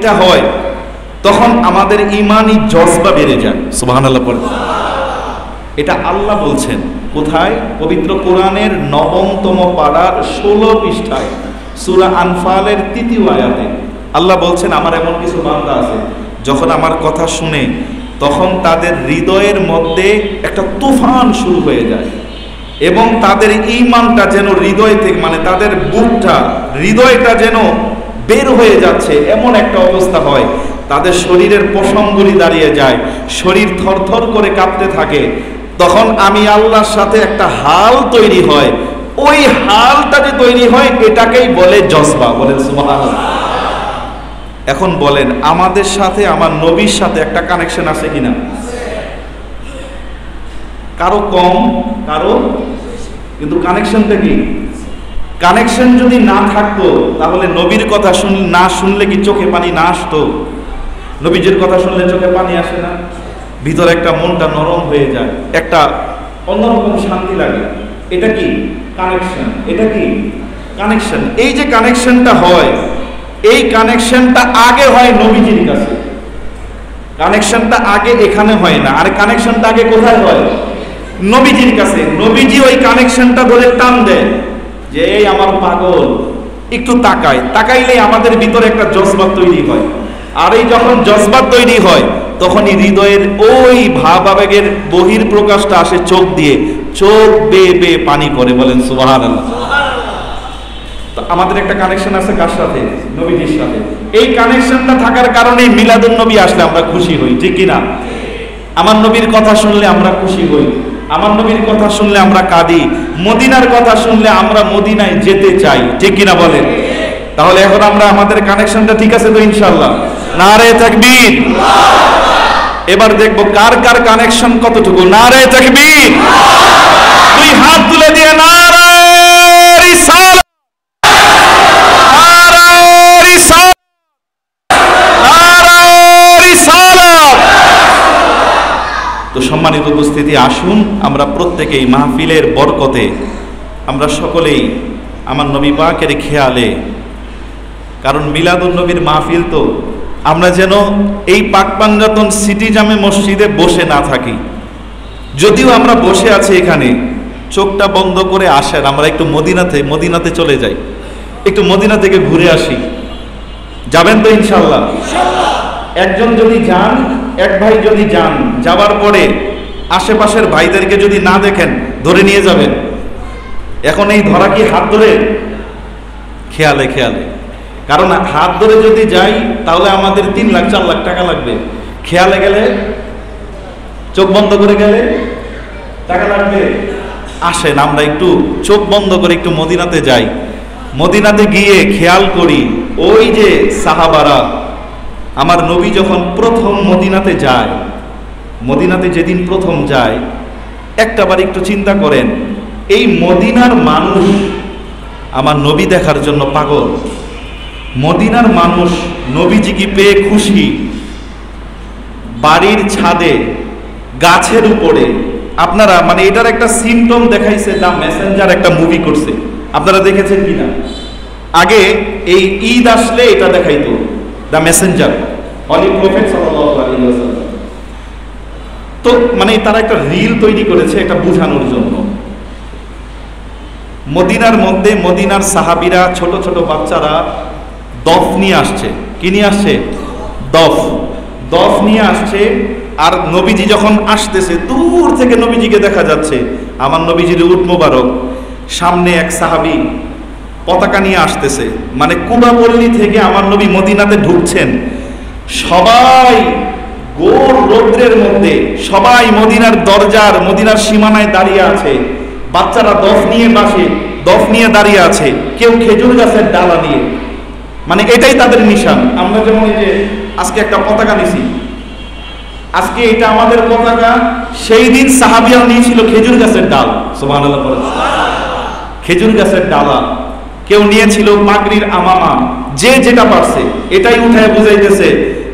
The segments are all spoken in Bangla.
এটা হয় তখন আমাদের ঈমানি জজবা বেড়ে যায়। সুবহানাল্লাহ পড়ে। এটা আল্লাহ বলছেন কোথায়? পবিত্র কোরআনের ৯তম পারার ১৬ পৃষ্ঠায় সূরা আনফালের ৩য় আয়াতে আল্লাহ বলছেন, আমার এমন কিছু বান্দা আছে যখন আমার কথা শুনে তখন তাদের হৃদয়ের মধ্যে একটা তুফান শুরু হয়ে যায় এবং তাদের ঈমানটা যেন হৃদয় থেকে, মানে তাদের বুকটা, হৃদয়টা যেন বের হয়ে যাচ্ছে, এমন একটা অবস্থা হয়। তাদের শরীরের পশমগুলি দাঁড়িয়ে যায়, শরীর থরথর করে কাঁপতে থাকে। তখন আমি আল্লাহর সাথে একটা হাল তৈরি হয়, ওই হালটা যে তৈরি হয় এটাকেই বলে জজবা। বলেন সুবহানাল্লাহ। এখন বলেন, আমাদের সাথে আমার নবীর সাথে একটা কানেকশন আছে কিনা? কারো কম, কারো, কিন্তু কানেকশনটা কি? কানেকশন যদি না থাকতো তাহলে নবীর কথা না শুনলে কি চোখে পানি না আসতো? নবীজির কথা শুনলে চোখে পানি আসে না? ভিতরে একটা মনটা নরম হয়ে যায়, একটা অন্যরকম শান্তি লাগে। এটা কি? কানেকশন। এটা কি? কানেকশন। এই যে কানেকশনটা হয়, এই কানেকশনটা আগে হয় নবীজির কাছে। কানেকশনটা আগে এখানে হয় না, আর কানেকশনটা আগে কোথায় হয়? নবীজির কাছে। নবীজি ওই কানেকশনটা ধরে টান দেয় যে এই আমার পাগল, একটু তাকায়, তাকাইলেই আমাদের ভিতরে একটা জজবা তৈরি হয়। আর এই যখন জজবা তৈরি হয় তখনই হৃদয়ের ওই ভাব আবেগের বহির প্রকাশটা আসে চোখ দিয়ে, চোখ বেয়ে বেয়ে পানি করে। বলেন সুবহানাল্লাহ। তো আমাদের একটা কানেকশন আছে কার সাথে? নবীজির সাথে। এই কানেকশনটা থাকার কারণে মিলাদুন নবী আসলে আমরা খুশি হই, ঠিক কিনা? আমার নবীর কথা শুনলে আমরা খুশি হই, আমার নবীর কথা শুনলে আমরা কাঁদি, মদিনার কথা শুনলে আমরা মদিনায় যেতে চাই, ঠিক কিনা বলেন? তাহলে এখন আমরা আমাদের কানেকশনটা ঠিক আছে তো ইনশাআল্লাহ? নারে তাকবীর। এবার দেখবো কার কার কানেকশন কতটুকু। নারে তাকবীর। দুই হাত তুলে দিয়ে নারে রিসালাত, নারে রিসালাত, নারে রিসালাত। তো সম্মানিত উপস্থিতি, আসুন আমরা প্রত্যেকেই মাহফিলের বরকতে আমরা সকলেই আমার নবী পাকের খেয়ালে, কারণ মিলাদুন নবীর মাহফিল তো আমরা যেন এই পাকপাঞ্জাতন সিটি জামে মসজিদে বসে না থাকি। যদিও আমরা বসে আছি এখানে, চোখটা বন্ধ করে আসেন আমরা একটু মদিনাতে চলে যাই, একটু মদিনা থেকে ঘুরে আসি। যাবেন তো ইনশাআল্লাহ? একজন যদি যান, এক ভাই যদি যান, যাওয়ার পরে আশেপাশের ভাইদেরকে যদি না দেখেন ধরে নিয়ে যাবেন। এখন এই ধরা কি হাত ধরে? খেয়ালে খেয়ালে, কারণ হাত ধরে যদি যাই তাহলে আমাদের 3 লাখ 4 লাখ টাকা লাগবে। খেয়ালে গেলে, চোখ বন্ধ করে গেলে টাকা লাগবে। আসেন আমরা একটু চোখ বন্ধ করে একটু মদিনাতে যাই। মদিনাতে গিয়ে খেয়াল করি ওই যে সাহাবারা, আমার নবী যখন প্রথম মদিনাতে যায়, মদিনাতে যেদিন প্রথম যায়, একটাবার একটু চিন্তা করেন, এই মদিনার মানুষ আমার নবী দেখার জন্য পাগল। মদিনার মানুষ নবীজিকে পেয়ে খুশি। বাড়ির ছাদে, গাছের উপরে, আপনারা মানে এটার একটা সিম্পটম দেখাইছে দ্য মেসেঞ্জার, একটা মুভি করছে, আপনারা দেখেছেন কিনা? আগে এই ঈদ আসলে এটা দেখাইতো, দ্য মেসেঞ্জার, হলি প্রফেট সাল্লাল্লাহু আলাইহি ওয়াসাল্লাম। তো মানে তারা একটা রিল তৈরি করেছে এটা বোঝানোর জন্য। মদিনার মধ্যে মদিনার সাহাবীরা, ছোট ছোট বাচ্চারা দফ নিয়ে আসছে। কি নিয়ে আসছে? দফ নিয়ে আসছে। আর নবীজি যখন আসতেছে, দূর থেকে নবীজিকে দেখা যাচ্ছে, আমার নবীজির উট মোবারক, সামনে এক সাহাবী পতাকা নিয়ে আসতেছে। মানে কুবা পল্লী থেকে আমার নবী মদিনাতে ঢুকছেন। সবাই গোর রৌদ্রের মধ্যে, সবাই মদিনার দরজার, মদিনার সীমানায় দাঁড়িয়ে আছে। বাচ্চারা দফ নিয়ে দাঁড়িয়ে আছে, কেউ খেজুর গাছের ডালা নিয়ে। মানে এটাই তাদের নিশান। আমরা যেমন এই যে আজকে একটা পতাকা নিছি, আজকে এটা আমাদের পতাকা, সেই দিন সাহাবীরা নিয়েছিল খেজুর গাছের ডাল। সুবহানাল্লাহ। খেজুর গাছের ডালা, কেউ নিয়েছিল পাগড়ির আমামা, যে যেটা পারছে এটাই উঠায় বুঝাইতেছে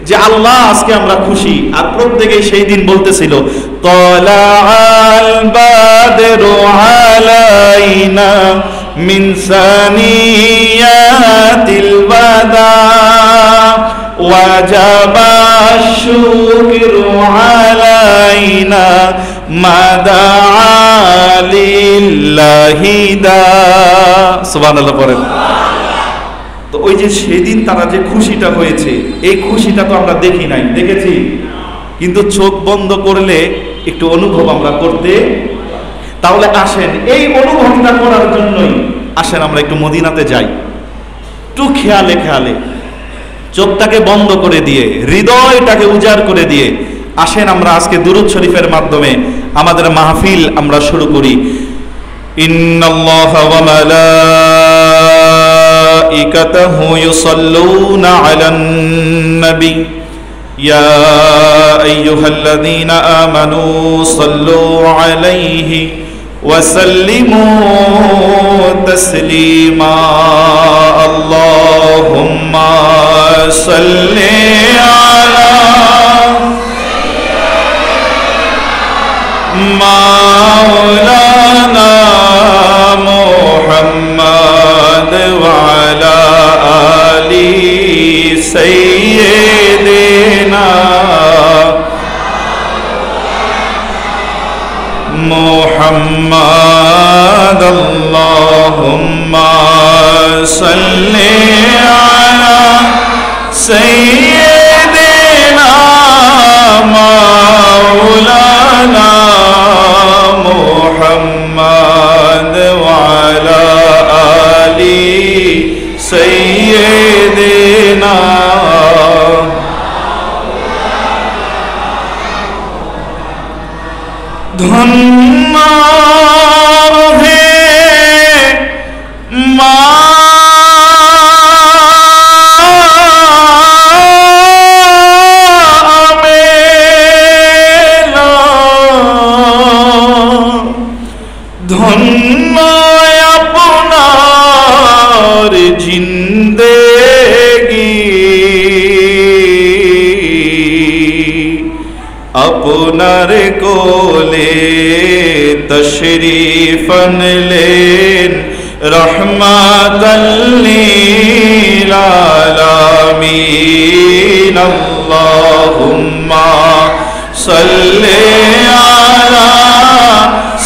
যে আল্লাহ আজকে আমরা খুশি। আর প্রত্যেকেই সেই দিন বলতেছিল তালাআল বাদরু আলাইনা মিন সানিয়াতিল বাদা ওয়াজাবা শুকরু আলাইনা মাদা লিল্লাহি দা। সুবহানাল্লাহ পড়েন। তো ওই যে সেদিন তারা যে খুশিটা হয়েছে, এই খুশিটা তো আমরা দেখি নাই, দেখেছি? কিন্তু চোখ বন্ধ করলে একটু অনুভব আমরা করতে। তাহলে আসেন এই অনুভবটা করার জন্যই আসেন আমরা একটু মদিনাতে যাই, একটু খেয়ালে খেয়ালে চোখটাকে বন্ধ করে দিয়ে, হৃদয়টাকে উজাড় করে দিয়ে আসেন আমরা আজকে দুরূদ শরীফের মাধ্যমে আমাদের মাহফিল আমরা শুরু করি। ইন্নাল্লাহা ওয়া মালাইকাতাহু ইউসাল্লুনা আলান নবী ইয়া আইয়ুহাল্লাযীনা আমানু সাল্লু আলাইহি ওয়া সাল্লিমু তাসলিমা। আল্লাহুম্মা সাল্লি আলা মাওলানা মুহাম্মাদ ওয়া আলা আলি সাইয়্যিদিনা মুহাম্মাদ। আল্লাহুম্মা সাল্লি আলা সাইয়্যিদিনা মাওলানা মুহাম্মাদ ওয়া আলা আলি সাইয়্যিদিনা। ধন্য হে মা ধন্য আপনার জিন্দেগি, আপনার কোলে তশরীফ আনলেন রহমাতাল লিল আলামিন। আল্লাহুম্মা সাল্লি আলা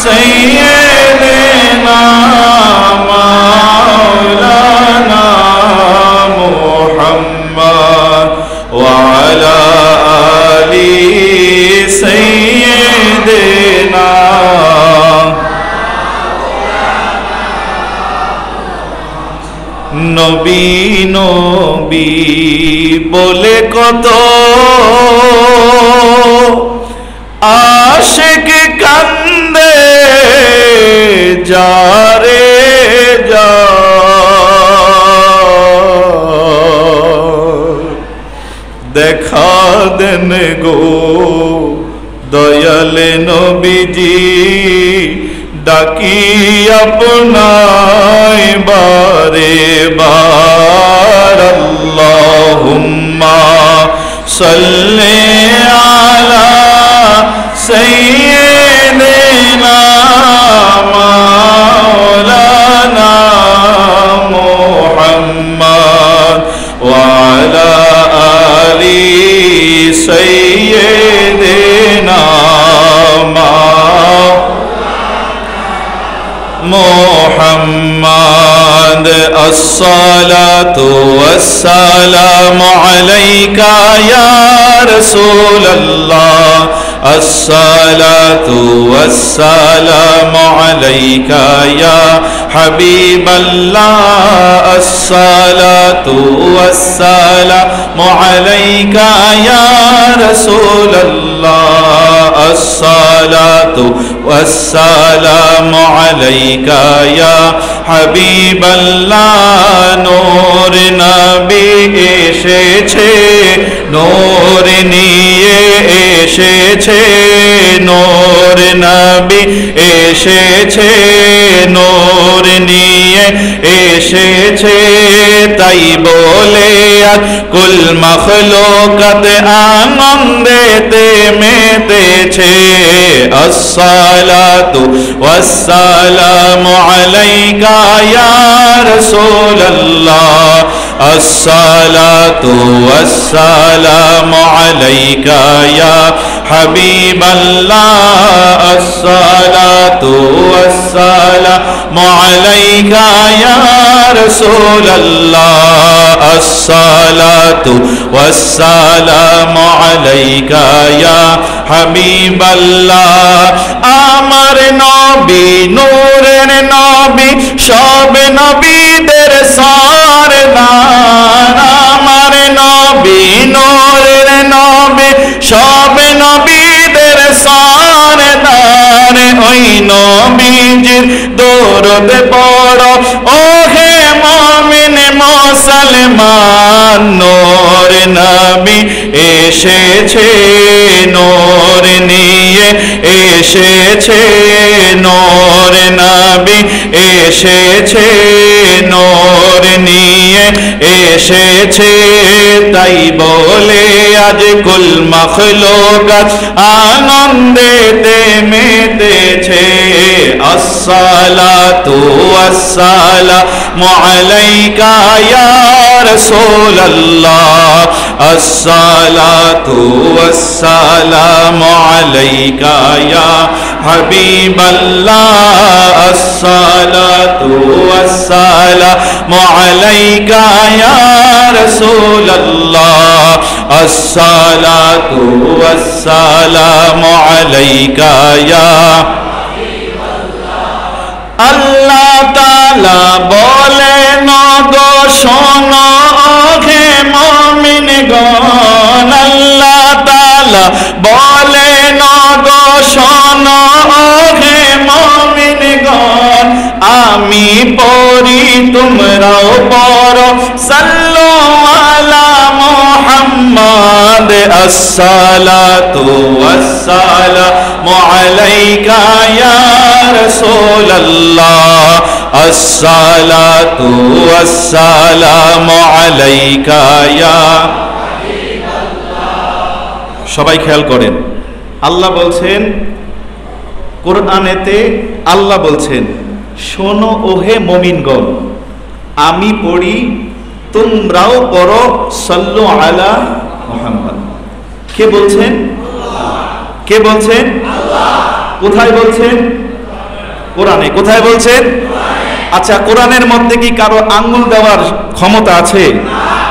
সাইয়্যিদিনা মাওলানা মুহাম্মাদ ওয়া আলা আলি সাইয়্যিদিনা। নবী নবী বলে কত আশিক কান্দে যারে যা। দেখা দেন গো দয়ালে নবীজি, ডাকি আপনায় বারে বার। আল্লাহুম্মা সাল্লি আলা সাইয়্যিদিনা মাওলানা মুহাম্মাদ ওয়া আলা আলি সাইয়্যিদিনা মুহাম্মাদ। আসসালাতু ওয়াসসালামু আলাইকা ইয়া রাসূলুল্লাহ। আসসালাতু ওয়াসসালামু আলাইকা ইয়া হাবিবাল্লাহ। আসসালাতু ওয়াসসালামু আলাইকা ইয়া রাসূলুল্লাহ। আসসালাতু ওয়াসসালামু আলাইকা ইয়া হাবিবাল্লাহ। নূর নবী এসেছে, নূর নিয়ে এসেছে, নূর নবী এসেছে, নূর নিয়ে এসেছে। তাই বলে আর কুল মখলুকাত আনন্দেতে মেতেছে। আসসালাতু ওয়াসসালামু আলাইকা ইয়া রাসূলুল্লাহ। আসসালাতু ওয়াসসালামু আলাইকা ইয়া হাবিবাল্লাহ আসসালাতু ওয়াসসালামু আলাইকা ইয়া রাসূলাল্লাহ আসসালাতু ওয়াসসালামু আলাইকা ইয়া হাবিবাল্লাহ আমার নবী নূরের নবী সব নবীদের সরদার আমার নবী নূরের নবী সব নবীদের সরদার ওই নবীজির দরুদ পড়ো ও হে মুমিন মুসলমান নূর নবী এসেছে নূর নিয়ে এসেছে নূর নবী এসেছে নূর নিয়ে এসেছে তাই বলে আজ কুল মখলুকাত আনন্দেতে মেতেছে আসসালাতু ওয়াসসালামু আলাইকা ইয়া রাসূলাল্লাহ আসসালাতু ওয়াসসালামু আলাইকা ইয়া হাবিবাল্লাহ আসসালাতু ওয়াসসালামু আলাইকা ইয়া রাসূলাল্লাহ আসসালাতু ওয়াসসালামু আলাইকা ইয়া আল্লাহ তাআলা বলেন গো শোনো হে মুমিনগণ আল্লাহ তাআলা বলেন গো শোনো হে মুমিনগণ আমি পড়ি তোমরাও পড়ো সাল্লু আলা মুহাম্মাদ আসসালাতু ওয়াসসালামু আলাইকা ইয়া রাসূলাল্লাহ আসসালাতু ওয়াসসালামু আলাইকা ইয়া হাবিবাল্লাহ। সবাই খেয়াল করেন, আল্লাহ বলছেন কোরআনেতে, আল্লাহ বলছেন শোনো ওহে মুমিনগণ আমি পড়ি তোমরাও পড়ো সাল্লু আলা মুহাম্মদ। কে বলছেন? কে বলছেন? আল্লাহ। কোথায় বলছেন? কোরআনে। কোথায় বলছেন? আচ্ছা, কোরআনের মধ্যে কি কারো আঙ্গুল দেওয়ার ক্ষমতা আছে?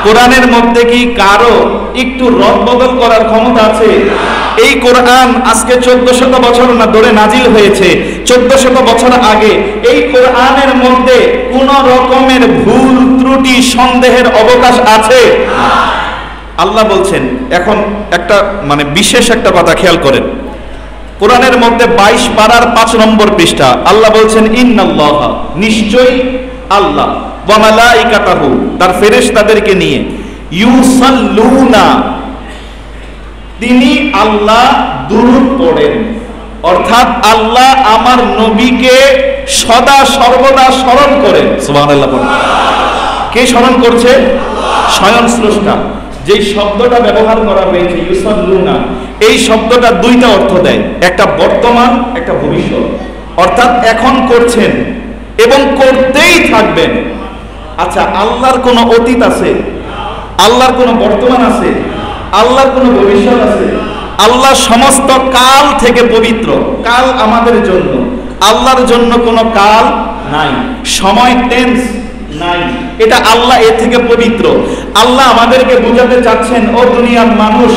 কোরআনের মধ্যে কি কারো একটু রদ বদল করার ক্ষমতা আছে? এই কোরআন আজকে 1400 বছর না ধরে নাজিল হয়েছে। 1400 বছর আগে এই কোরআনের মধ্যে কোন রকমের ভুল ত্রুটি সন্দেহের অবকাশ আছে? আল্লাহ বলছেন, এখন একটা বিশেষ একটা কথা খেয়াল করেন, কোরআনের মধ্যে 22 পারার 5 নম্বর পৃষ্ঠা আল্লাহ বলছেন ইন্নাল্লাহ নিশ্চয়ই আল্লাহ ওয়া মালাইকাতাহু তার ফেরেশতাদেরকে নিয়ে ইউসাল্লুনা তিনি আল্লাহ দুরূদ পড়েন, অর্থাৎ আল্লাহ আমার নবীকে সদা সর্বদা স্মরণ করেন। সুবহানাল্লাহ বলেন। কে স্মরণ করছে? স্বয়ং স্রষ্টা। যেই শব্দটা ব্যবহার করা হয়েছে ইউসাল্লুনা, এই শব্দটা দুইটা অর্থ দেয়, একটা বর্তমান, একটা ভবিষ্যৎ। অর্থাৎ এখন করছেন এবং করতেই থাকবেন। আচ্ছা, আল্লাহর কোনো অতীত আছে? আল্লাহর কোনো বর্তমান আছে? আল্লাহর কোনো ভবিষ্যৎ আছে? আল্লাহ সমস্ত কাল থেকে পবিত্র। কাল আমাদের জন্য, আল্লাহর জন্য কোনো কাল নাই, সময় টেন্স নাই, এটা আল্লাহ এর থেকে পবিত্র। আল্লাহ আমাদেরকে বোঝাতে চাচ্ছেন, ও দুনিয়ার মানুষ,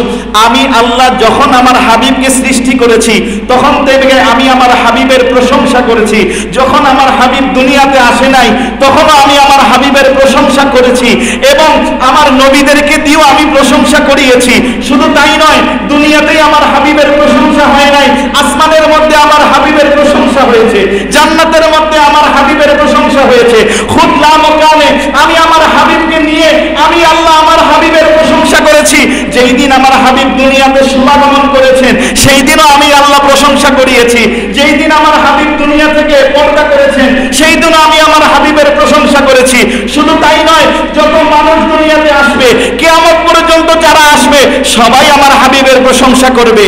আমি আল্লাহ যখন আমার হাবিবকে সৃষ্টি করেছি তখন থেকে আমি আমার হাবিবের প্রশংসা করেছি। যখন আমার হাবিব দুনিয়াতে আসে নাই তখনও আমি আমার হাবিবের প্রশংসা করেছি এবং আমার নবীদেরকে দিয়েও আমি প্রশংসা করিয়েছি। শুধু তাই নয়, দুনিয়াতেই আমার হাবিবের প্রশংসা হয় নাই, আসমানের মধ্যে আমার হাবিবের প্রশংসা হয়েছে, জান্নাতের মধ্যে আমার হাবিবের প্রশংসা হয়েছে। খুদলা মকামে আমি আমার হাবিবকে নিয়ে আমি আল্লাহ আমার হাবিবের প্রশংসা করেছি। যেই দিন আমার হাবিব দুনিয়াতে শুভাগমন করেছেন সেই দিনও আমি আল্লাহ প্রশংসা করিয়েছি। যেই দিন আমার হাবিব দুনিয়া থেকে পর্দা করেছেন সেই দিনও আমি আমার হাবিবের প্রশংসা করেছি। শুধু তাই নয়, যত মানুষ দুনিয়াতে আসবে, কিয়ামত পর্যন্ত যারা আসবে সবাই আমার হাবিবের প্রশংসা করবে।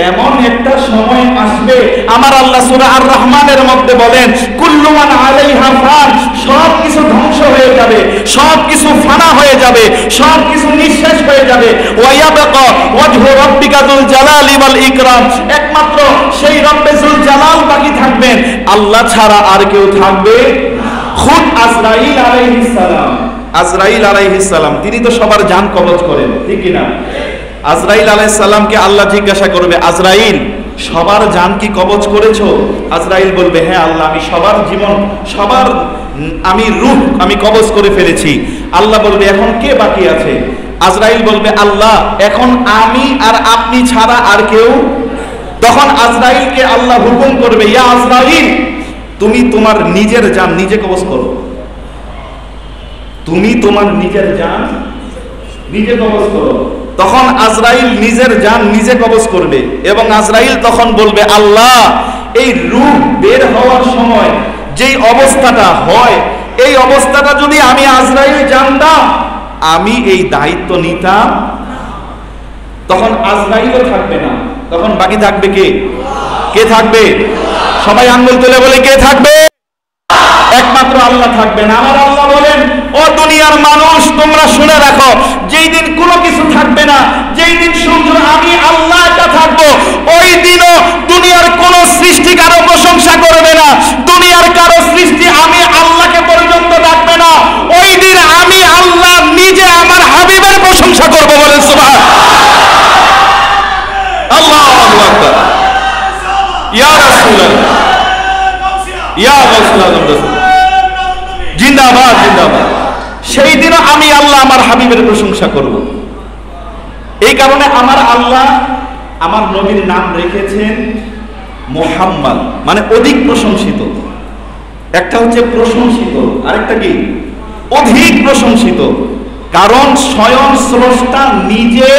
এমন একটা সময় আসবে, আমার আল্লাহ সূরা আর রহমানের মধ্যে বলেন, কুল্লু মান আলাইহা ফান, সব কিছু ধ্বংস হয়ে যাবে, সব কিছু ফানা হয়ে যাবে, সব কিছু নিঃশেষ হয়ে যাবে। ওয়া ইয়াবকা ওয়াজহু রাব্বিকা যুল জালালি ওয়াল ইকরাম, একমাত্র সেই রব্বে যুল জালাল বাকি থাকবেন, আল্লাহ ছাড়া আর কেউ থাকবে খুদ আজরাইল আলাইহিস সালাম। আজরাইল আলাইহিস সালাম তিনি তো সবার জান কবজ করেন, ঠিক কি না? আজরাইল আলাইহিস সালামকে আল্লাহ জিজ্ঞাসা করবে, আজরাইল সবার জান কি কবজ করেছো? আজরাইল বলবে, হ্যাঁ আল্লাহ, আমি সবার জীবন, সবার আমি রূহ আমি কবজ করে ফেলেছি। আল্লাহ বলবে, এখন কে বাকি আছে? আজরাইল বলবে, আল্লাহ এখন আমি আর আপনি ছাড়া আর কেউ। তখন আজরাইলকে আল্লাহ হুকুম করবে, ইয়া আজরাইল, তুমি তোমার নিজের জান নিজে কবজ করো, তুমি তোমার নিজের জান নিজে কবজ করো। তখন আজরাইল নিজের জান নিজে কবজ করবে এবং আজরাইল তখন বলবে, আল্লাহ এই রূহ বের হওয়ার সময় যেই অবস্থাটা হয়, এই অবস্থাটা যদি আমি আজরাইল জানতাম, আমি এই দায়িত্ব নিতাম। তখন আজরাইলও থাকবে না, তখন বাকি থাকবে কে? কে থাকবে? সবাই আঙ্গুল তুলে বলে, কে থাকবে? একমাত্র আল্লাহ থাকবেন। আমার আল্লাহ বলেন, ও দুনিয়ার মানুষ তোমরা শুনে রাখো, যেই দিন কোনো কিছু থাকবে না, যেই দিন শুধু আমি আল্লাহ একা থাকবো, ওই দিনও দুনিয়ার কোন সৃষ্টি কারো প্রশংসা করবে না, দুনিয়ার কারো সৃষ্টি আমি আল্লাহকে পর্যন্ত ডাকবে না। ওই দিন আমি আল্লাহ নিজে আমার হাবিবের প্রশংসা করবো, বলেন সুবহান আল্লাহু আকবার। ইয়া রাসূলুল্লাহ, ইয়া রাসূলুল্লাহ, জিন্দাবাদ জিন্দাবাদ। সেই দিন আমি আল্লাহ আমার হাবিবের প্রশংসা করব। এই কারণে আমার আল্লাহ আমার নবীর নাম রেখেছেন মুহাম্মদ, মানে অধিক প্রশংসিত। একটা হচ্ছে প্রশংসিত, আরেকটা কি? অধিক প্রশংসিত। কারণ স্বয়ং স্রষ্টা নিজে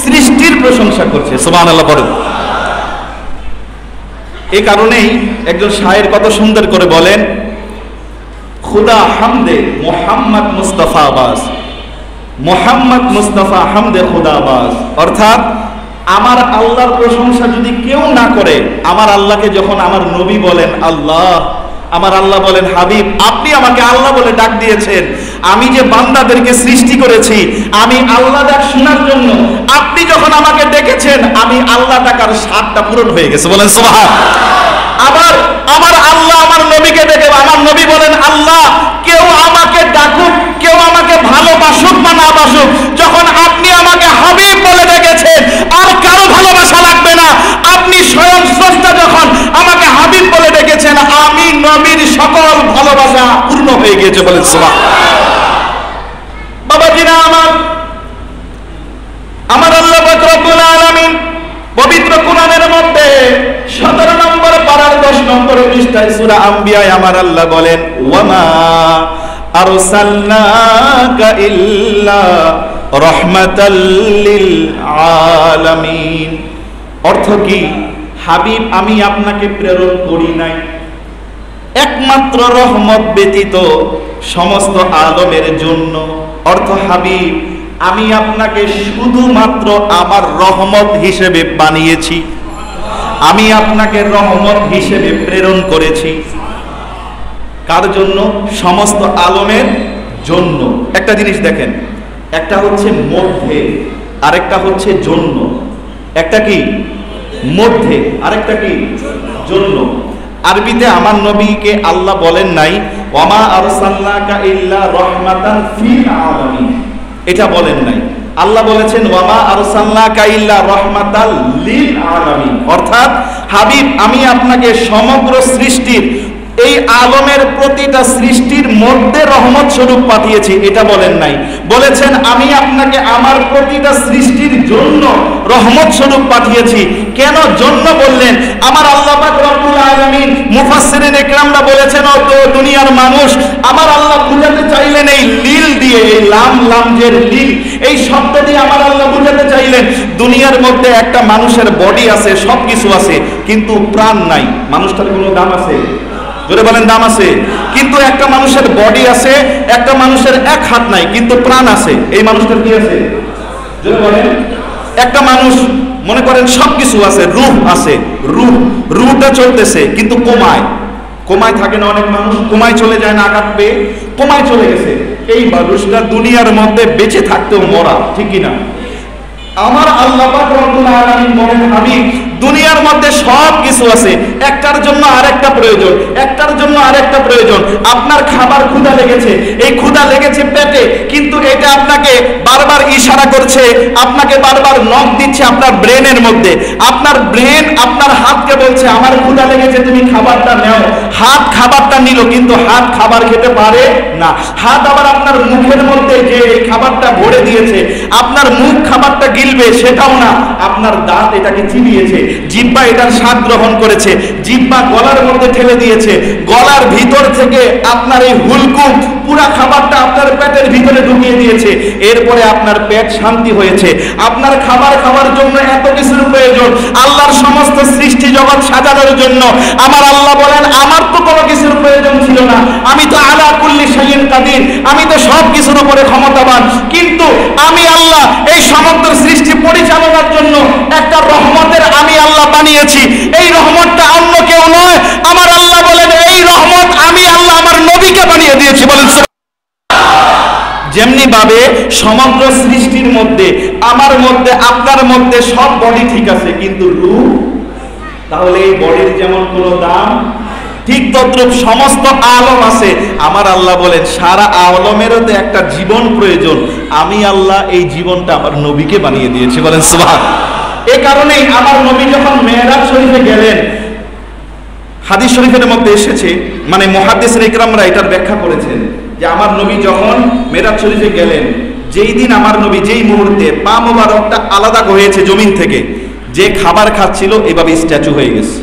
সৃষ্টির প্রশংসা করছে, সুবহানাল্লাহ বলেন। এই কারণেই একজন শায়ের কত সুন্দর করে বলেন, খুদা হামদে মোহাম্মদ মুস্তাফা বাস, মোহাম্মদ মুস্তাফা হামদে খুদা বাস। অর্থাৎ আমার আল্লাহর প্রশংসা যদি কেউ না করে, আমার আল্লাহকে যখন আমার নবী বলেন আল্লাহ, আমার আল্লাহ বলেন হাবিব, আপনি আমাকে আল্লাহ বলে ডাক দিয়েছেন, আমি যে বান্দাদেরকে সৃষ্টি করেছি আমি আল্লাহ ডাক শোনার জন্য, আপনি যখন আমাকে ডেকেছেন আমি আল্লাহ ডাকার স্বাদটা পূরণ হয়ে গেছে, বলেন সুবহান। আবার আমার আল্লাহ আমার নবীকে ডেকে, আমার নবী বলেন আল্লাহ কেউ আমাকে ডাকুক, কেউ আমাকে ভালোবাসুক বা না বাসুক, যখন আপনি আমাকে হাবিব বলে ডেকেছেন আর কারো ভালোবাসা লাগবে না। আপনি স্বয়ং স্রষ্টা যখন আমাকে হাবিব বলে ডেকেছেন, আমি নবীর সকল ভালোবাসা পূর্ণ হয়ে গিয়েছে, বলেন সুবহান। বাবাজিরা আমার আল্লাহ পাক রব্বুল আলামিন পবিত্র কোরআনের মধ্যে 17 নম্বর পারার 10 নম্বর পৃষ্ঠায় সূরা আম্বিয়ায় আমার আল্লাহ বলেন, ওয়ামা আরসালনাকা ইল্লা রাহমাতাল লিল আলামিন। অর্থ কি? হাবিব আমি আপনাকে প্রেরণ করি নাই একমাত্র রহমত ব্যতীত সমস্ত আলমের জন্য। অর্থ হাবিব আমি আপনাকে শুধুমাত্র আমার রহমত হিসেবে বানিয়েছি, আমি আপনাকে রহমত হিসেবে প্রেরণ করেছি। কার জন্য? সমস্ত আলমের জন্য। একটা জিনিস দেখেন, একটা হচ্ছে মধ্যে, আরেকটা হচ্ছে জন্য। একটা কি? মধ্যে, আরেকটা কি? জন্য। আরবিতে আমার নবীকে আল্লাহ বলেন নাই ওয়ামা আরসালনাকা ইল্লা রাহমাতান ফিল আলামিন, এটা বলেন নাই। আল্লাহ বলেছেন ওয়ামা আরসালনাকা ইল্লা রাহমাতাল লিল আলামিন। অর্থাৎ হাবিব আমি আপনাকে সমগ্র সৃষ্টির, এই আলমের প্রতিটা সৃষ্টির মধ্যে রহমত স্বরূপ পাঠিয়েছি, এটা বলেন নাই। বলেছেন আমি আপনাকে আমার প্রতিটা সৃষ্টির জন্য রহমত স্বরূপ পাঠিয়েছি। কেন জন্য বললেন? আমার আল্লাহ পাক রব্বুল আলামিন মুফাসসিরিন ইকরামরা বলেছেন, ও তো দুনিয়ার মানুষ, আমার আল্লাহ বুঝাতে চাইলেন এই লিল দিয়ে, এই লাম লামজের লিল, এই শব্দ দিয়ে আমার আল্লাহ বুঝাতে চাইলেন দুনিয়ার মধ্যে একটা মানুষের বডি আছে, সবকিছু আছে, কিন্তু প্রাণ নাই। মানুষটার কোনো দাম আছে? জোরে বলেন, দাম আছে। কিন্তু একটা মানুষের বডি আছে, একটা মানুষের এক হাত নাই, কিন্তু প্রাণ আছে। এই মানুষটার কি আছে? জোরে বলেন, একটা মানুষ মনে করেন সবকিছু আছে, রূহ আছে, রূহটা চলতেছে কিন্তু কোমায় থাকে না, অনেক মানুষ কোমায় চলে যায় না, আঘাত পেয়ে কোমায় চলে গেছে। এই মানুষটা দুনিয়ার মধ্যে বেঁচে থাকতেও মরা, ঠিক কিনা? আমার আল্লাহ পাক রব্বুল আলামিন বলেন, আমি দুনিয়ার মধ্যে সব কিছু আছে, একটার জন্য আরেকটা প্রয়োজন, একটার জন্য আরেকটা প্রয়োজন। আপনার খাবার ক্ষুধা লেগেছে, এই ক্ষুধা লেগেছে পেটে, কিন্তু এটা আপনাকে বারবার ইশারা করছে, আপনাকে বারবার নখ দিচ্ছে আপনার ব্রেনের মধ্যে। আপনার ব্রেন আপনার হাতকে বলছে আমার ক্ষুধা লেগেছে, তুমি খাবারটা নাও। হাত খাবারটা নিল, কিন্তু হাত খাবার খেতে পারে না। হাত আবার আপনার মুখের মধ্যে যে এই খাবারটা ভরে দিয়েছে, আপনার মুখ খাবারটা গিলবে সেটাও না, আপনার দাঁত এটাকে চিবিয়েছে, জিহ্বা এটার স্বাদ গ্রহণ করেছে, জিহ্বা গলার মধ্যে ঠেলে দিয়েছে, গলার ভিতর থেকে আপনার এই হুলকুম পুরা খাবারটা আপনার পেটের ভিতরে ঢুকিয়ে দিয়েছে। এরপরে আপনার পেট শান্তি হয়েছে। আপনার খাবার খাওয়ার জন্য এত কিছুর প্রয়োজন, আল্লাহর সমস্ত সৃষ্টি জগৎ সাজানোর জন্য। আমার আল্লাহ বলেন, আমার তো কোনো কিছুর প্রয়োজন ছিল না, আমি তো আলা কুল্লি শাইইন কাদির, আমি তো সব কিছুর উপরে ক্ষমতাবান। কিন্তু আমি আল্লাহ এই সমগ্র সৃষ্টি পরিচালনার জন্য একটা রহমতের আমি আল্লাহ বানিয়েছি। এই রহমতটা অন্য কেউ নয়, আমার আল্লাহ বলেন এই রহমত আমি আল্লাহ আমার নবীকে বানিয়ে দিয়েছি। বলেন যেমনি ভাবে সমগ্র সৃষ্টির মধ্যে, আমার মধ্যে, আপনার মধ্যে সব বডি ঠিক আছে, কিন্তু রূহ, তাহলে এই বডির যেমন কোনো দাম, ঠিক তদ্রূপ সমস্ত আলম আছে। আমার আল্লাহ বলেন সারা আলমেরও তো একটা জীবন প্রয়োজন, আমি আল্লাহ এই জীবনটা আমার নবীকে বানিয়ে দিয়েছি। বলেন সুবহান। এই কারণেই আমার নবী যখন মেরাজ শরীফে গেলেন, হাদিস শরীফের মধ্যে এসেছে, মানে মুহাদ্দিসিন ইকরামরা এটার ব্যাখ্যা করেছেন যে আমার নবী যখন মেরাজ শরীফে গেলেন, যেই দিন আমার নবী যেই মুহূর্তে পা মোবারকটা আলাদা হয়েছে জমিন থেকে, যে খাবার খাচ্ছিল এভাবে স্ট্যাচু হয়ে গেছে,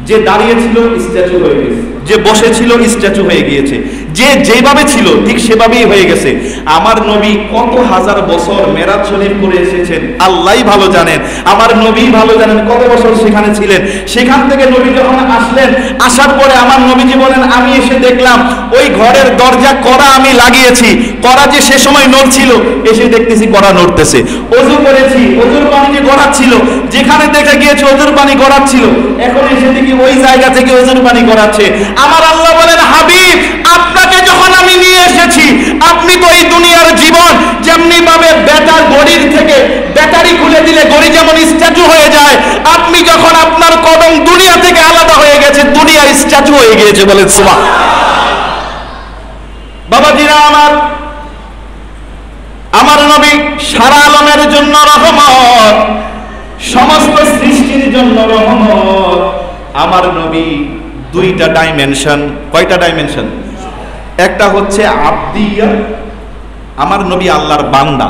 যে দাঁড়িয়ে ছিল স্ট্যাচু হয়ে গেছে, যে বসে ছিল স্ট্যাচু হয়ে গিয়েছে, যে যেভাবে ছিল ঠিক সেভাবেই হয়ে গেছে। আমার নবী কত হাজার বছর মেরাজ শরীফ করে এসেছেন আল্লাহই ভালো জানেন, আমার নবী ভালো জানেন কত বছর সেখানে ছিলেন। সেখান থেকে নবী যখন আসলেন, আসার পরে আমার নবীজি বলেন আমি এসে দেখলাম ওই ঘরের দরজা কড়া আমি লাগিয়েছি, কড়া যে সে সময় নড়ছিল, এসে দেখতেছি কড়া নড়তেছে। অজু করেছি, অজুর পানি যে গড়াচ্ছিল, যেখানে দেখে গিয়েছে অজুর পানি গড়াচ্ছিল, এখন এসে দেখি ওই জায়গা থেকে অজুর পানি গড়াচ্ছে। আমার আল্লাহ বলেন হাবিব, আপনাকে যখন আমি নিয়ে এসেছি, আপনি তো এই দুনিয়ার জীবন, যেমনি ভাবে ব্যাটার গড়ির থেকে ব্যাটারি খুলে দিলে গড়ি যেমন স্ট্যাচু হয়ে যায়, আপনি যখন আপনার কদম দুনিয়া থেকে আলাদা হয়ে গেছে, দুনিয়া স্ট্যাচু হয়ে গিয়েছে। বলেন সুবহান। বাবাজিরা আমার নবী সারা আলমের জন্য রহমত, সমস্ত সৃষ্টির জন্য রহমত। আমার নবী দুইটা ডাইমেনশন, কয়টা ডাইমেনশন? একটা হচ্ছে আবদিয়া, আমার নবী আল্লাহর বান্দা,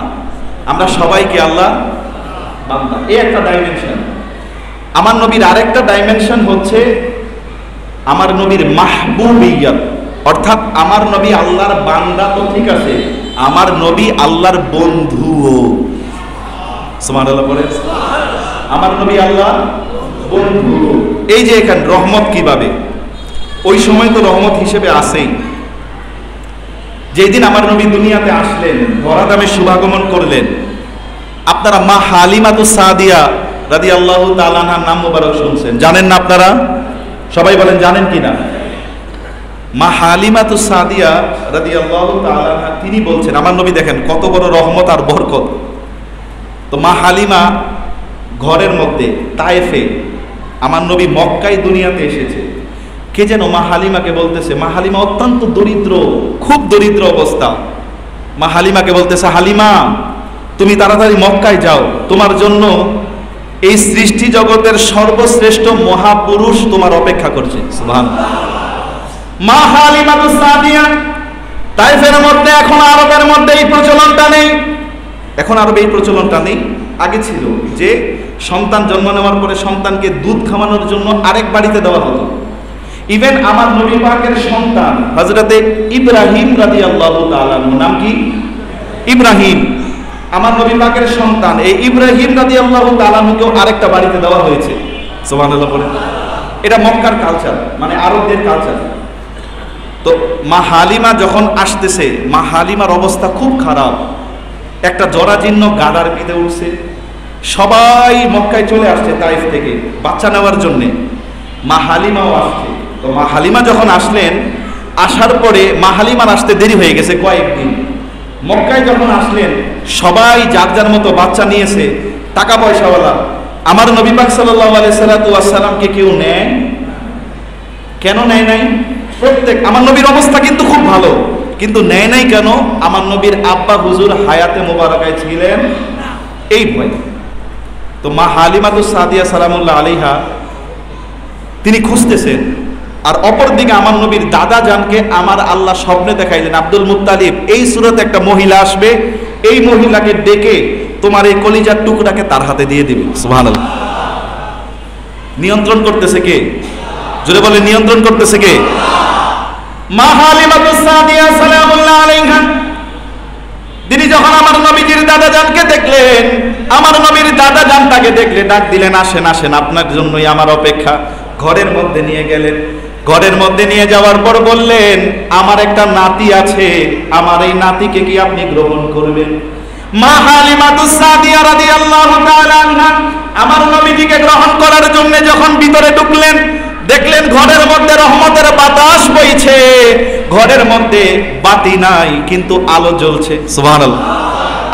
আমরা সবাইকে আল্লাহ বান্দা, এই একটা ডাইমেনশন। আমার নবীর আরেকটা ডাইমেনশন হচ্ছে আমার নবীর মাহবুবিয়ত, অর্থাৎ আমার নবী আল্লাহর বান্দা তো ঠিক আছে, আমার নবী আল্লাহর বন্ধুও। সুবহানাল্লাহ বলেন, আমার নবী আল্লাহ বন্ধু। এই যে এখানে রহমত কিভাবে, ওই সময় তো রহমত হিসেবে আসেই। যেই দিন আমার নবী দুনিয়াতে আসলেন, ধরাধামে শুভাগমন করলেন, আপনারা মা হালিমাতুস সাদিয়া রাদিয়াল্লাহু তাআলা আনহার নাম মুবারক শুনছেন, জানেন না আপনারা? সবাই বলেন জানেন কিনা? মা হালিমাতুস সাদিয়া রাদিয়াল্লাহু তাআলা আনহা তিনি বলছেন, আমার নবী দেখেন কত বড় রহমত আর বরকত। তো মা হালিমা ঘরের মধ্যে তায়েফে, আমার নবী মক্কায় দুনিয়াতে এসেছে, কে যেন মা হালিমাকে বলতেছে, মা হালিমা অত্যন্ত দরিদ্র, খুব দরিদ্র অবস্থা। মা হালিমাকে বলতেছে, হালিমা তুমি তাড়াতাড়ি মক্কায় যাও, তোমার জন্য এই সৃষ্টি জগতের সর্বশ্রেষ্ঠ মহাপুরুষ তোমার অপেক্ষা করছে। সুবহানাল্লাহ। মা হালিমাতুস সাদিয়া তায়েফের মধ্যে, এখন আরবের মধ্যে এই প্রচলনটা নেই, এখন আরবে এই প্রচলনটা নেই, আগে ছিল যে সন্তান জন্ম নেওয়ার পরে সন্তানকে দুধ খাওয়ানোর জন্য আরেক বাড়িতে দেওয়া হতো। ইভেন আমার নবী পাকের সন্তান হযরতে ইব্রাহিম রাদিয়াল্লাহু তাআলা, নাম কি? ইব্রাহিম, আমার নবী পাকের সন্তান এই ইব্রাহিম রাদিয়াল্লাহু তাআলাকেও আরেকটা বাড়িতে দেওয়া হয়েছে। সুবহানাল্লাহ বলেন। এটা মক্কার কালচার, মানে আরবদের কালচার। তো মা হালিমা যখন আসতেছে, মা হালিমার অবস্থা খুব খারাপ, একটা জরাজীর্ণ গাদার পিঠে উঠছে, সবাই মক্কায় চলে আসছে তাইফ থেকে বাচ্চা নেওয়ার জন্যে, মা হালিমাও আসছে। তো মা হালিমা যখন আসলেন, আসার পরে মা হালিমার আসতে দেরি হয়ে গেছে কয়েকদিন। মক্কায় যখন আসলেন, সবাই যার যার মতো বাচ্চা নিয়েছে, টাকা পয়সাওয়ালা। আমার নবী পাক সাল্লাল্লাহু আলাইহি সাল্লামকে কেউ নেয়? কেন নেয় নাই? প্রত্যেক, আমার নবীর অবস্থা কিন্তু খুব ভালো, কিন্তু নেয় নাই কেন? আমার নবীর আব্বা হুজুর হায়াতে মোবারকায় ছিলেন, এই ভয়। তো মা হালিমাতুস সাদিয়া সালামুল্লাহ আলাইহা তিনি খুঁজতেছেন, আর অপরদিকে আমার নবীর দাদা জানকে আমার আল্লাহ স্বপ্নে দেখাইলেন, আব্দুল মুত্তালিব, এই সূরাতে একটা মহিলা আসবে, এই মহিলাকে ডেকে তোমার এই কলিজার টুকরাকে তার হাতে দিয়ে দিবে। সুবহানাল্লাহ। নিয়ন্ত্রণ করতেছে কে? জোরে বলে, নিয়ন্ত্রণ করতেছে কে? মা হালিমাতুস সাদিয়া সালামুল্লাহ আলাইহা তিনি যখন আমার নবীজির দাদা জানকে দেখলেন, আমার নবীর দাদা জান তাকে দেখলে ডাক দিলেন, আসেন আসেন, আপনার জন্যই আমার অপেক্ষা। ঘরের মধ্যে নিয়ে গেলেন। ঘরের মধ্যে নিয়ে যাওয়ার পর বললেন, আমার একটা নাতি আছে, আমার এই নাতিকে কি আপনি গ্রহণ করবেন? মা হালিমাতুস সাদিয়া রাদিয়াল্লাহু তাআলা আনহা আমার নবীজিকে গ্রহণ করার জন্য যখন ভিতরে ঢুকলেন, দেখলেন ঘরের মধ্যে রহমতের বাতাস বইছে, ঘরের মধ্যে বাতি নাই কিন্তু আলো জ্বলছে। সুবহানাল্লাহ।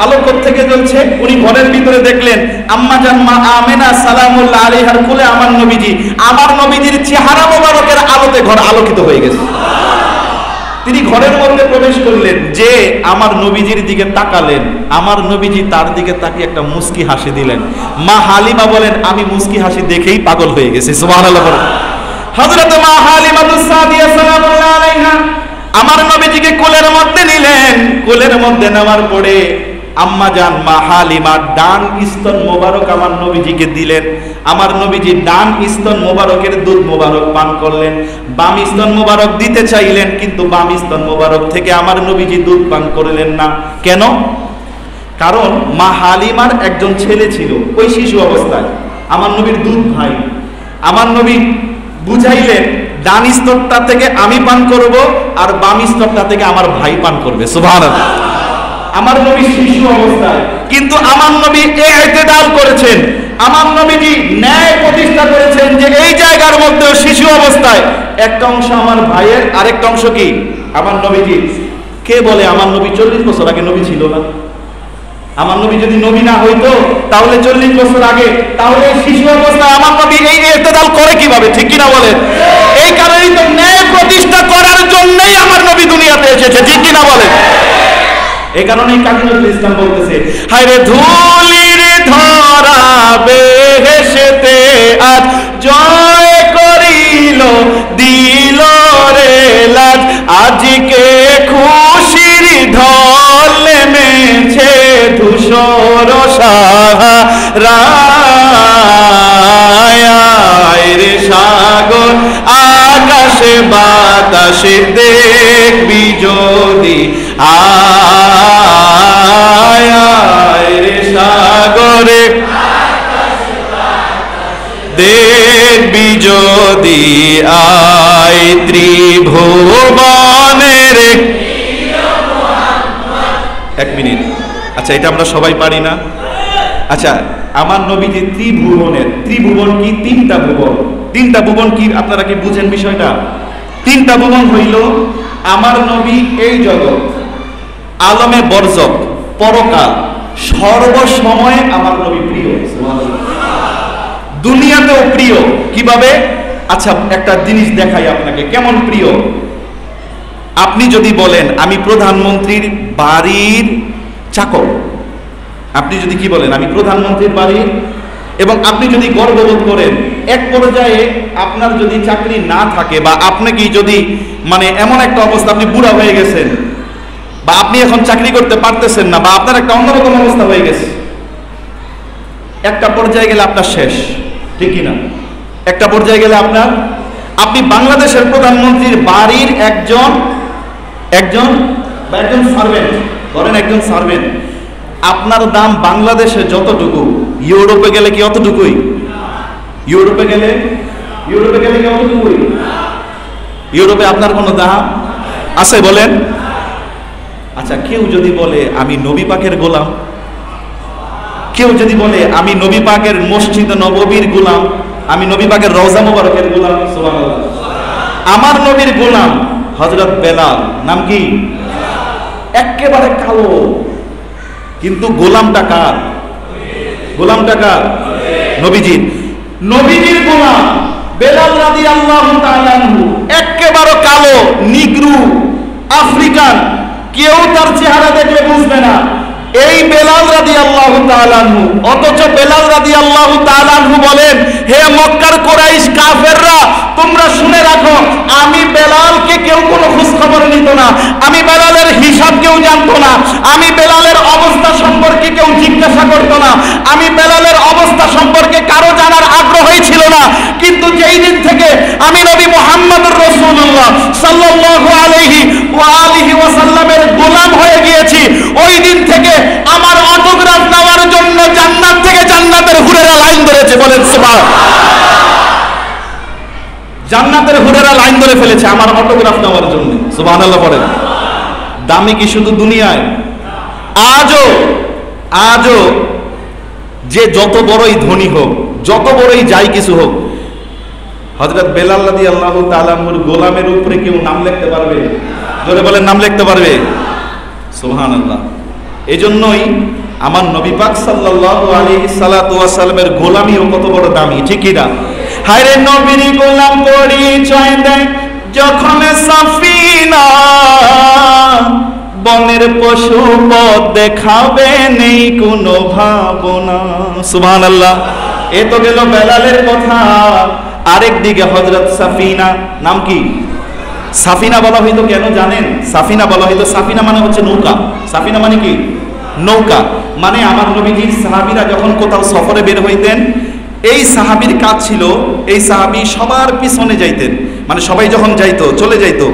আলো কোত্থেকে জ্বলছে? উনি ঘরের ভিতরে দেখলেন আম্মাজান মা আমেনা সালামুল্লাহ আলাইহার কোলে আমার নবীজির চেহারা মোবারকের আলোতে ঘর আলোকিত হয়ে গেছে। তিনি ঘরের মধ্যে প্রবেশ করলেন, যে আমার নবীজির দিকে তাকালেন, আমার নবীজি তার দিকে তাকিয়ে একটা মুস্কি হাসি দিলেন। মা হালিমা বলেন, আমি মুস্কি হাসি দেখেই পাগল হয়ে গেছি। সুবহানাল্লাহ। হযরত মা হালিমাতুস সাদিয়া সালামুল্লাহ আলাইহা আমার নবীজিকে কোলের মধ্যে নিলেন। কোলের মধ্যে নেওয়ার পরে আম্মা জান মা হালিমা ডান স্তন মোবারক আমার নবীজিকে দিলেন। আমার নবীজি ডান স্তন মোবারকের দুধ মোবারক পান করলেন। বাম স্তন মোবারক দিতে চাইলেন, কিন্তু বাম স্তন মোবারক থেকে আমার নবীজি দুধ পান করলেন না। কেন? কারণ মা হালিমার একজন ছেলে ছিল ওই শিশু অবস্থায়, আমার নবীর দুধ ভাই। আমার নবী বুঝাইলেন, ডান স্তরটা থেকে আমি পান করব, আর বাম স্তরটা থেকে আমার ভাই পান করবে। সুবহানাল্লাহ। আমার নবী শিশু অবস্থায়, কিন্তু আমার নবী ইতিদাল করেছেন। আমার নবীজি ন্যায় প্রতিষ্ঠা করেছেন যে এই জায়গার মধ্যে শিশু অবস্থায় একটা অংশ আমার ভাইয়ের, আরেকটা অংশ কি আমার নবীজি। কে বলে আমার নবী 40 বছর আগে নবী ছিল না? আমার নবী যদি নবী না হইতো তাহলে 40 বছর আগে, তাহলে শিশু অবস্থায় আমার নবী এই ইতিদাল করে কিভাবে? ঠিক কিনা বলেন? এই কারণেই তো ন্যায় প্রতিষ্ঠা করার জন্যই আমার নবী দুনিয়াতে এসেছে। ঠিক কিনা বলেন? এই কারণেই কাজী নজরুল ইসলাম বলতেছে, হায়রে ধুলির ধরা বেহেশতে আজ জয় করিল দিল রে লাজ, আজকে খুশির ঢল নেমেছে ধূসর সাহারায় রে সাগর আকাশে বাতাসে দেখবি যদি আয় রে সাগরে দেখবি যদি আয় ত্রিভুবনের। এক মিনিট, আচ্ছা এটা আমরা সবাই পারি না? আচ্ছা, আমার নবী যে ত্রিভুবনের, ত্রিভুবন কি? তিনটা ভুবন। তিনটা ভুবন কি আপনারা কি বুঝেন বিষয়টা? তিনটা ভুবন হইল আমার নবী এই জগৎ, আলমে বরজক, পরকাল, সর্বসময়ে আমার নবী প্রিয়। দুনিয়াতেও প্রিয়। কিভাবে? আচ্ছা একটা জিনিস দেখাই আপনাকে কেমন প্রিয়। আপনি যদি বলেন আমি প্রধানমন্ত্রীর বাড়ির চাকর, আপনি যদি কি বলেন আমি প্রধানমন্ত্রীর বাড়ির, এবং আপনি যদি গর্ববোধ করেন, এক পর্যায়ে আপনার যদি চাকরি না থাকে বা আপনাকে যদি মানে এমন একটা অবস্থা আপনি বুড়া হয়ে গেছেন, বা আপনি এখন চাকরি করতে পারতেছেন না, বা আপনার একটা অন্যরকম অবস্থা হয়ে গেছে, একটা পর্যায়ে গেলে আপনার শেষ। ঠিক কিনা? একটা পর্যায়ে গেলে আপনি বাংলাদেশের প্রধানমন্ত্রীর বাড়ির একজন সার্ভেন্ট, ধরেন একজন সার্ভেন্ট, আপনার দাম বাংলাদেশে যতটুকু, ইউরোপে গেলে কি অতটুকুই? ইউরোপে গেলে কি অতটুকুই? ইউরোপে আপনার কোনো দাম আছে বলেন? আচ্ছা কেউ যদি বলে আমি নবী পাকের গোলাম, কেউ যদি বলে আমি নবী পাকের মসজিদ নববীর গোলাম, আমি নবী পাকের রওজা মুবারকের গোলাম, সুবহানাল্লাহ, আমার নবীর গোলাম হযরত বেলাল, নাম কি? একেবারে কালো, কিন্তু গোলামটা কার? গোলামটা কার? নবীজির। নবীজির গোলাম বেলাল রাদিয়াল্লাহু তাআলা আনহু একেবারে কালো, নিগ্রু, আফ্রিকান, কেউ তার চেহারা দেখলে বুঝবে না এই বেলাল রাদিয়াল্লাহু তাআলা আনহু। অথচ বেলাল রাদিয়াল্লাহু তাআলা আনহু বলেন, হে মক্কার কুরাইশ কাফেররা, তোমরা শুনে রাখো, আমি বেলালকে কেউ কোনো খোঁজ খবর নিত না, আমি বেলালের হিসাব কেউ জানতো না, আমি বেলালের অবস্থা সম্পর্কে কেউ জিজ্ঞাসা করতো না, আমি বেলালের অবস্থা সম্পর্কে কারো জানার আগ্রহই ছিল না। কিন্তু যেই দিন থেকে আমি নবী মুহাম্মদুর রাসূলুল্লাহ সাল্লাল্লাহু আলাইহি ওয়া আলিহি ওয়াসাল্লামের গোলাম হয়ে গিয়েছি, ওই দিন থেকে আমার অটোগ্রাফ নেওয়ার জন্য জান্নাত থেকে জান্নাতের হুরেরা লাইন ধরেছে। বলেন সুবহানাল্লাহ। জান্নাতের হুরেরা লাইন ধরে ফেলেছে আমার অটোগ্রাফ নেওয়ার জন্য। সুবহানাল্লাহ পড়েন। দামি কি শুধু দুনিয়ায়? আজও যে যত বড়ই ধনী হোক, যত বড়ই যাই কিছু হোক, হযরত বেলাল রাদিয়াল্লাহু তাআলা আনহুর গোলামের উপরে কেউ নাম লিখতে পারবে? জোরে বলেন, নাম লিখতে পারবে? সুবহানাল্লাহ। এজন্যই আমার নবী পাক সাল্লাল্লাহু আলাইহি সাল্লাতু ওয়া সাল্লামের গোলামিও কত বড় দামি, ঠিক কি না? হায়রে নবীর গোলাম পরিচয় দেয় যখন সাফিনা, বনের পশু পথ দেখাবে নেই কোনো ভাবনা। সুবহানাল্লাহ। এ তো গেল বেলালের কথা। আরেক দিকে হযরত সাফিনা, নাম কি? সাফিনা বলা হইতো কেন জানেন? সাফিনা বলা হইতো, সাফিনা মানে হচ্ছে নৌকা। সাফিনা মানে কি? নৌকা। মানে আমার নবীজির সাহাবীরা যখন কোথাও সফরে বের হইতেন, এই সাহাবীর কাজ ছিল, এই সাহাবী সবার পিছনে যাইতেন, মানে সবাই যখন যাইতো, চলে যাইতো,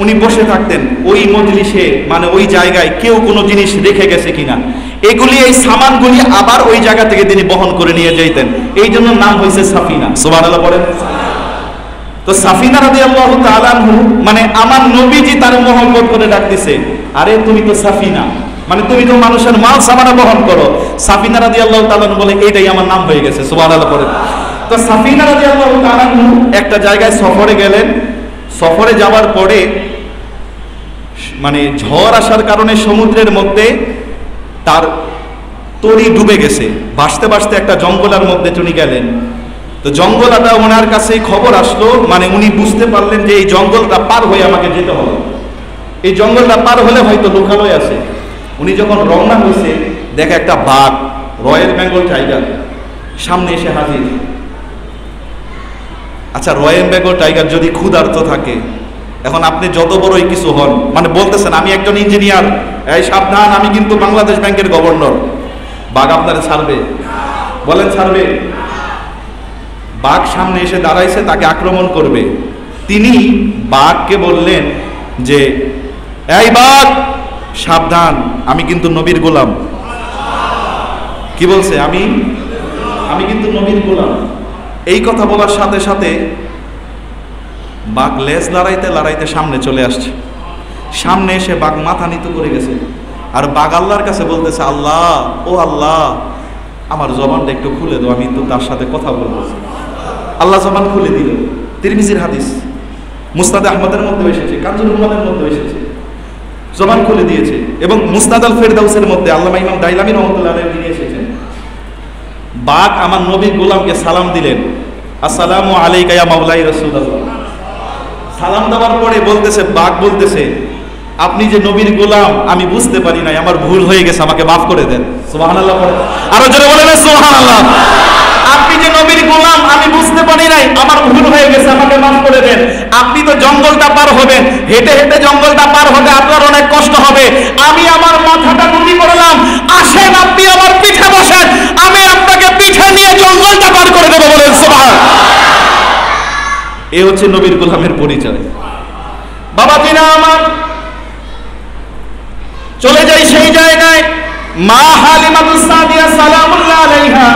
উনি বসে থাকতেন ওই মজলিসে, মানে ওই জায়গায় কেউ কোনো জিনিস রেখে গেছে কিনা, এগুলি, এই সামানগুলি আবার ওই জায়গা থেকে তিনি বহন করে নিয়ে যাইতেন। এই জন্য নাম হয়েছে সাফিনা। সুবহানাল্লাহ পড়েন। তো সাফিনা রাদিয়াল্লাহু তাআলা আনহু, মানে আমার নবীজি তার মহব্বত করে ডাকতেছে, আরে তুমি তো সাফিনা, মানে তুমি তো মানুষের মাল সামানা বহন করো। সাফিনা রাদিয়াল্লাহু তাআলা আনহু বলে, এইটাই আমার নাম হয়ে গেছে। সুবহানাল্লাহ পড়েন। তো সাফিনা রাদিয়াল্লাহু তাআলা আনহু একটা জায়গায় সফরে গেলেন। সফরে যাওয়ার পরে মানে ঝড় আসার কারণে সমুদ্রের মধ্যে তার তরি ডুবে গেছে। ভাসতে ভাসতে একটা জঙ্গলের মধ্যে উনি গেলেন। তো জঙ্গলটা ওনার কাছে খবর আসলো, মানে উনি বুঝতে পারলেন যে এই জঙ্গলটা পার হয়ে আমাকে যেতে হবে, এই জঙ্গলটা পার হলে হয়তো লোকালয় আছে। উনি যখন রওনা হয়েছে, দেখে একটা বাঘ, রয়্যাল বেঙ্গল টাইগার, সামনে এসে হাজির। আচ্ছা, রয়্যাল বেঙ্গল টাইগার যদি ক্ষুধার্ত থাকে, এখন আপনি যত বড়ই কিছু হন, মানে বলতেছেন আমি একজন ইঞ্জিনিয়ার, এই সাবধান, আমি কিন্তু বাংলাদেশ ব্যাংকের গভর্নর, বাঘ আপনারে ছাড়বে? বলেন ছাড়বে? বাঘ সামনে এসে দাঁড়াইছে, তাকে আক্রমণ করবে। তিনি বাঘকে বললেন যে, এই বাঘ সাবধান, আমি কিন্তু নবীর গোলাম। কি বলছে? আমি কিন্তু নবীর গোলাম। এই কথা বলার সাথে সাথে বাঘ লেজ লড়াইতে লড়াইতে সামনে চলে আসছে। সামনে এসে বাঘ মাথা নিচু করে গেছে, আর বাঘ আল্লাহর কাছে বলতেছে, আল্লাহ, ও আল্লাহ, আমার জবানটা একটু খুলে দাও, আমি তো তার সাথে কথা বলবো। আল্লাহ জবান খুলে দিল। তিরমিজির হাদিস, মুসনাদ আহমদের মধ্যে এসেছে, কানজুল উম্মানের মধ্যে এসেছে, জবান খুলে দিয়েছে। এবং মুসনাদ আল ফেরদাউসের মধ্যে আল্লামা ইমাম দাইলামী রাহমাতুল্লাহ আলাইহি নিয়ে এসেছেন। বাঘ আমার নবীর গোলামকে সালাম দিলেন, আসসালামু আলাইকা ইয়া মাওলাই রাসূলুল্লাহ। সালাম দেওয়ার পরে বলতেছে, বাঘ বলতেছে, আপনি যে নবীর গোলাম আমি বুঝতে পারি নাই, আমার ভুল হয়ে গেছে, আমাকে মাফ করে দেন। সুবহানাল্লাহ। আরো জোরে বলেন সুবহানাল্লাহ। আপনি যে নবীর গোলাম আমি বুঝতে পারি নাই, আমার ভুল হয়ে গেছে, আমাকে মাফ করে দেন। আপনি তো জঙ্গলটা পার হবেন, হেঁটে হেঁটে জঙ্গলটা পার হতে আপনার অনেক কষ্ট হবে, আমি আমার মাথাটা নুনি করলাম, আসেন আপনি আমার পিঠে বসেন, আমি আপনাকে পিঠে নিয়ে জঙ্গলটা পার করে দেবো। বলেন সুবহানাল্লাহ। এ হচ্ছে নবীর গোলামের পরিচয়। বাবা জিনা আমার, চলে যাই সেই জায়গায়। মা হালিমাতুস সাদিয়া সালামুল্লাহ আলাইহা,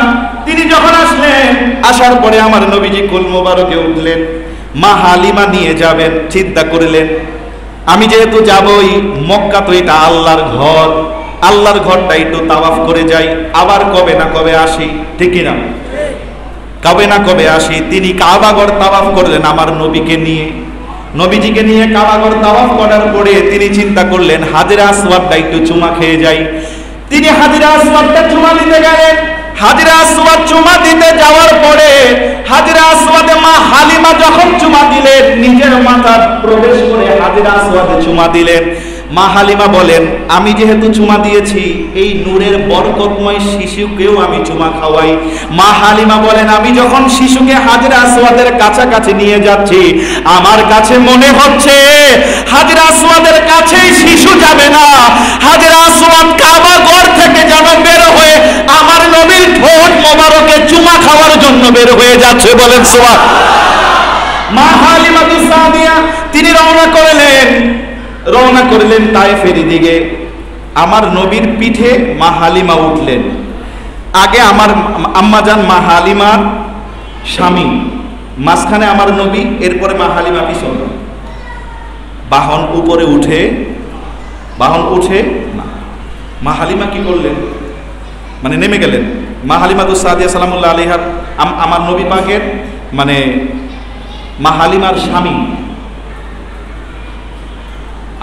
তিনি যখন আসলেন, আসার পরে আমার নবীজি কুল মোবারকে উঠলেন। মা হালিমা নিয়ে যাবেন, চিন্তা করলেন আমি যেহেতু যাবই, মক্কা তো এটা আল্লাহর ঘর, আল্লাহর ঘরটা একটু তাওয়াফ করে যাই, আবার কবে না কবে আসি, ঠিক কিনা? কবে না কবে আসি। তিনি কাবাঘর তাওয়াফ করলেন আমার নবীকে নিয়ে, নবীজিকে নিয়ে কাবাঘর তাওয়াফ করার পরে তিনি চিন্তা করলেন হাজরে আসওয়াদটা একটু চুমা খেয়ে যাই। তিনি হাজরে আসওয়াদটা চুমা দিতে গেলেন। হাজরে আসওয়াদ চুমা দিতে যাওয়ার পরে হাজরে আসওয়াদে মা হালিমা যখন চুমা দিলেন, নিজের মাথা প্রবেশ করে হাজরে আসওয়াদে চুমা দিলেন। মা হালিমা বলেন আমি যেহেতু চুমা দিয়েছি, এই নূরের বরকতময় শিশুকেও আমি চুমা খাওয়াই। মা হালিমা বলেন আমি যখন শিশুকে হাজরে আসওয়াদের কাছাকাছি নিয়ে যাচ্ছি, আমার কাছে মনে হচ্ছে হাজরে আসওয়াদের কাছেই শিশু যাবে না, হাজরে আসওয়াদ কাবা ঘর থেকে যেন বের হয়ে আমার নবীর ঠোঁট মোবারকে চুমা খাওয়ার জন্য বের হয়ে যাচ্ছে। বলেন সুবহানাল্লাহ। মা হালিমা সাদিয়া তিনি রওনা করলেন তায়েফের দিকে। আমার নবীর পিঠে মা হালিমা উঠলেন। আগে আমার আম্মাজান মা হালিমার স্বামী, মাঝখানে আমার নবী, এরপরে মা হালিমা পিছনে। বাহন উপরে উঠে না, মা হালিমা কি করলেন, মানে নেমে গেলেন। মা হালিমা সাদিয়া সালামুল্লাহ আলাইহার আমার নবী পাকের মানে মা হালিমার স্বামী,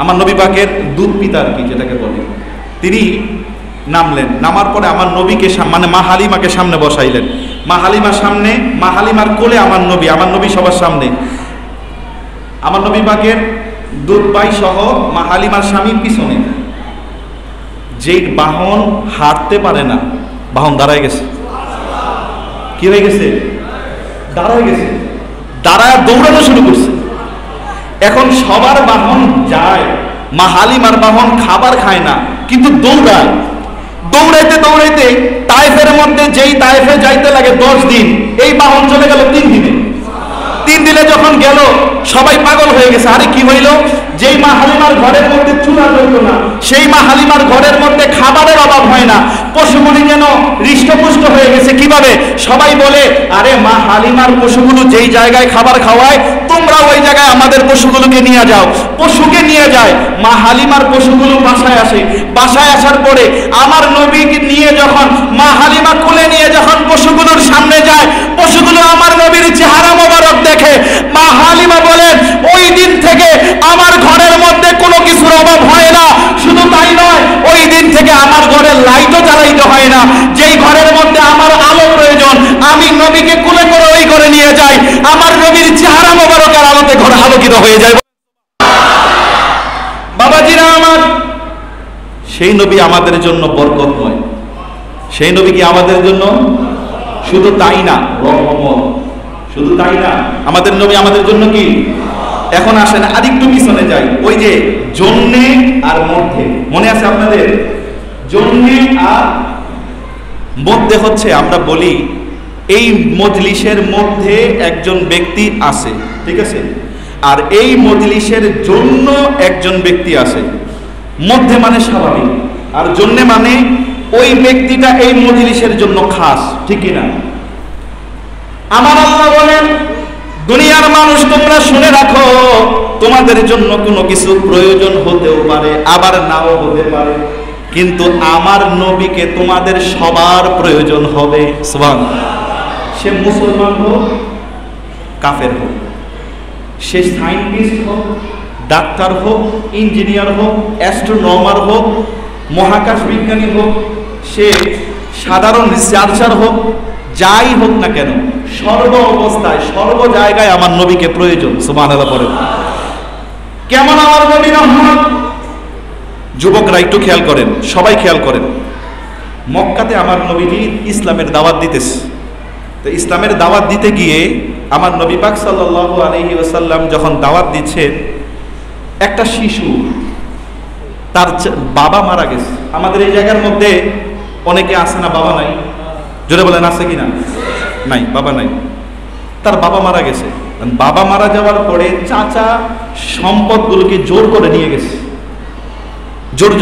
আমার নবী পাকের দুধ পিতা আর কি যেটাকে বলে, তিনি নামলেন। নামার পরে আমার নবীকে মানে মা হালিমাকে সামনে বসাইলেন। মা হালিমার সামনে, মা হালিমার কোলে আমার নবী সবার সামনে। আমার নবী পাকের দুধ ভাই সহ মা হালিমার স্বামী পিছনে। যেই বাহন হাঁটতে পারে না, বাহন দাঁড়ায় গেছে। কি হয়ে গেছে? দাঁড়ায় গেছে। দাঁড়ায় দৌড়ানো শুরু করছে। এখন সবার বাহন যায়, মা হালিমার বাহন খাবার খায় না, কিন্তু দৌড়ায়। দৌড়াইতে দৌড়াইতে তায়েফের মধ্যে, যেই তায়েফে যাইতে লাগে 10 দিন, এই বাহন চলে গেল 3 দিনে। 3 দিনে যখন গেল সবাই পাগল হয়ে গেছে। আরে কি হইল? যেই মা হালিমার ঘরের মধ্যে চুলা জ্বলতো না, সেই মা হালিমার ঘরের মধ্যে খাবারের অভাব হয় না, পশুগুলি যেন হৃষ্টপুষ্ট হয়ে গেছে। কিভাবে? সবাই বলে আরে মা হালিমার পশুগুলো যেই জায়গায় খাবার খাওয়ায়, তোমরা ওই জায়গায় আমাদের পশুগুলোকে নিয়ে যাও। পশুকে নিয়ে যায়। মা হালিমার পশুগুলো বাসায় আসে। বাসায় আসার পরে আমার নবীকে নিয়ে যখন মা হালিমা কোলে নিয়ে যখন পশুগুলোর সামনে যায়, পশুগুলো আমার নবীর চেহারা মোবারক দেখে। মা হালিমা বলেন ওই দিন থেকে আমার ঘরের মধ্যে কোনো কিছুর অভাব হয় না। শুধু তাই নয়, ওই দিন থেকে আমার ঘরের লাইটও জ্বালাইতে হয় না। যেই ঘরের মধ্যে আমার আলো প্রয়োজন, আমি নবীকে কোলে করে ওই ঘরে নিয়ে যাই। আমার নবীর চেহারা মোবারকের আলোতে ঘর আলোকিত হয়ে যায়। বাবাজিরা আমার, সেই নবী আমাদের জন্য বরকতময়। সেই নবী কি আমাদের জন্য? শুধু তাই না, রহমত। শুধু তাই না, আমাদের নবী আমাদের জন্য কি? এখন আসেন আরেকটু পিছনে যাই। ওই যে জন্যে আর মধ্যে, মনে আছে আপনাদের? জন্যে আর মধ্যে হচ্ছে, আমরা বলি এই মজলিসের মধ্যে একজন ব্যক্তি আছে, ঠিক আছে, আর এই মজলিসের জন্য একজন ব্যক্তি আছে। মধ্যে মানে স্বাভাবিক, আর জন্য মানে ওই ব্যক্তিটা এই মজলিসের জন্য খাস, ঠিক কিনা? আমার আল্লাহ বলেন দুনিয়ার মানুষ তোমরা শুনে রাখো, তোমাদের জন্য কোনো কিছু প্রয়োজন হতেও পারে, আবার নাও হতে পারে, কিন্তু আমার নবীকে তোমাদের সবার প্রয়োজন হবে। সুবহানাল্লাহ। সে মুসলমান হোক, কাফের হোক, সে সায়েন্টিস্ট হোক, ডাক্তার হোক, ইঞ্জিনিয়ার হোক, অ্যাস্ট্রোনমার হোক, মহাকাশ বিজ্ঞানী হোক, সে সাধারণ রিসার্চার হোক, যাই হোক না কেন, সর্ব অবস্থায় সর্ব জায়গায় আমার নবীকে প্রয়োজন। সুবহানাল্লাহ পড়েন। কেমন আমার নবী রহমত? যুবকরা একটু খেয়াল করেন, সবাই খেয়াল করেন। মক্কাতে আমার নবীজি ইসলামের দাওয়াত দিতেছে। তো ইসলামের দাওয়াত দিতে গিয়ে আমার নবী পাক সাল্লাল্লাহু আলাইহি ওয়াসাল্লাম যখন দাওয়াত দিচ্ছেন, একটা শিশু, তার বাবা মারা গেছে। আমাদের এই জায়গার মধ্যে অনেকে আছে না বাবা নাই? জোরে বলেন আছে কিনা? নাই, বাবা নাই। তার বাবা মারা গেছে। বাবা মারা যাওয়ার পরে চাচা সম্পদগুলোকে জোর করে নিয়ে গেছে, জোর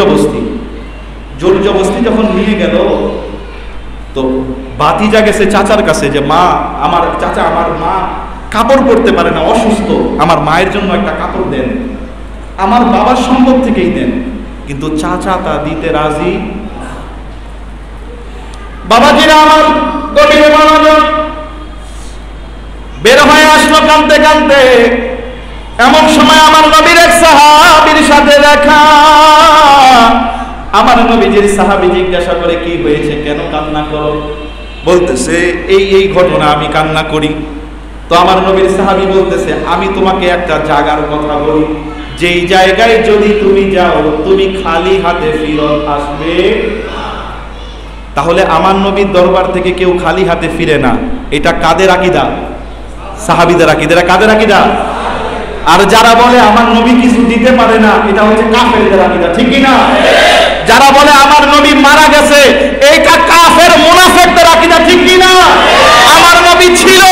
জবরদস্তি যখন নিয়ে গেল, তো ভাতিজা গেছে চাচার কাছে যে মা, আমার চাচা, আমার মা কাপড় পরতে পারে না, অসুস্থ, আমার মায়ের জন্য একটা কাপড় দেন, আমার বাবার সম্পদ থেকেই দেন। কিন্তু চাচা তা দিতে রাজি। বাবাজিরা আমার গভীর মনোযোগ, বের হয়ে আসলো কাঁদতে কাঁদতে। এমন সময় আমার নবীর এক সাহাবীর সাথে দেখা। আমার নবীজির সাহাবী জিজ্ঞাসা করে, কি হয়েছে, কেন কান্না করো? বলতেছে, এই ঘটনা আমি কান্না করি। তো আমার নবীর সাহাবী বলতেছে, আমি তোমাকে একটা জায়গার কথা বলি, যেই জায়গায় যদি তুমি যাও তুমি খালি হাতে ফিরত আসবে। তাহলে আমার নবীর দরবার থেকে কেউ খালি হাতে ফিরে না। এটা কাদের আকীদা? সাহাবীদের আকীদা। এটা কাদের আকীদা? আর যারা বলে আমার নবী কিছু দিতে পারে না, এটা হচ্ছে কাফেরদের আকীদা, ঠিক কি না? যারা বলে আমার নবী মারা গেছে, এইটা কাফের মুনাফিকদের আকীদা, ঠিক কি না? আমার নবী ছিল,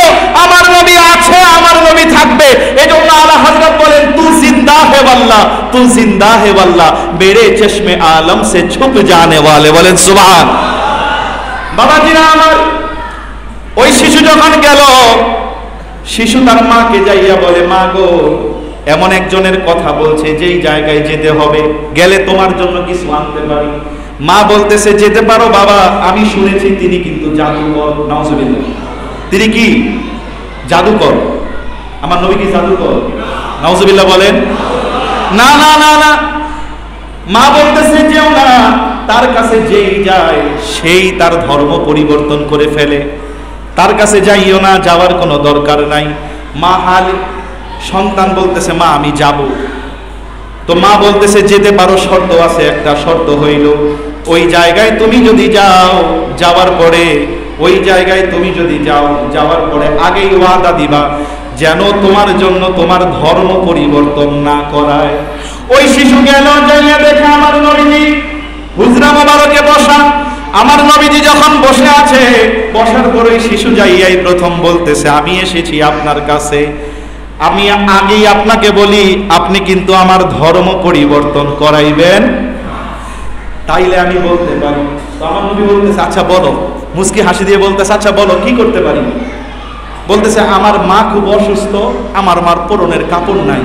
আমার নবী আছে, আমার নবী থাকবে। এজন্য আলা হযরত বলেন, তু জিন্দা হে ওয়াল্লাহ, তু জিন্দা হে ওয়াল্লাহ, মেরে চশমে আলম সে ছুপ জানে ওয়ালে। বলেন সুবহান। বাবাজিরা আমার, ওই শিশু যখন গেল, শিশু তার মাকে যাইয়া বলে, মা গো, এমন একজনের কথা বলছে যেই জায়গায় যেতে হবে, গেলে তোমার জন্য কিছু আনতে পারি। মা বলতেছে, যেতে পারো বাবা, আমি শুনেছি তিনি কিন্তু জাদুকর। নাউজুবিল্লাহ। তিনি কি জাদুকর? আমার নবী কি জাদুকর? নাউজুবিল্লাহ বলেন। না না না না, মা বলতেছে যেও না, তার কাছে যেই যায় সেই তার ধর্ম পরিবর্তন করে ফেলে, তার কাছে যাইও না, যাওয়ার কোনো দরকার নাই। মা সন্তান বলতেছে, মা আমি যাব। তো মা বলতেছে, যেতে পারো, শর্ত আছে একটা। শর্ত হইল, ওই জায়গায় তুমি যদি যাও, যাওয়ার পরে ওই জায়গায় তুমি যদি যাও, যাওয়ার পরে আগেই ওয়াদা দিবা যেন তোমার জন্য তোমার ধর্ম পরিবর্তন না করায়। ওই শিশু গেল, যাইয়া দেখে আমার নবীজি হুজরা মোবারকে বসা। আমার নবীজি যখন বসে আছে, বসার পরে শিশু যাইয়াই প্রথম বলতেছে, আমি এসেছি আপনার কাছে, আমি আগেই আপনাকে বলি, আপনি কিন্তু আমার ধর্ম পরিবর্তন করাইবেন, তাইলে আমি বলতে পারি। তো আমার নবী বলতেছে, আচ্ছা বলো। মুস্কি হাসি দিয়ে বলতেছে, আচ্ছা বলো কি করতে পারি? বলতেছে, আমার মা খুব অসুস্থ, আমার মার পরনের কাপড় নাই,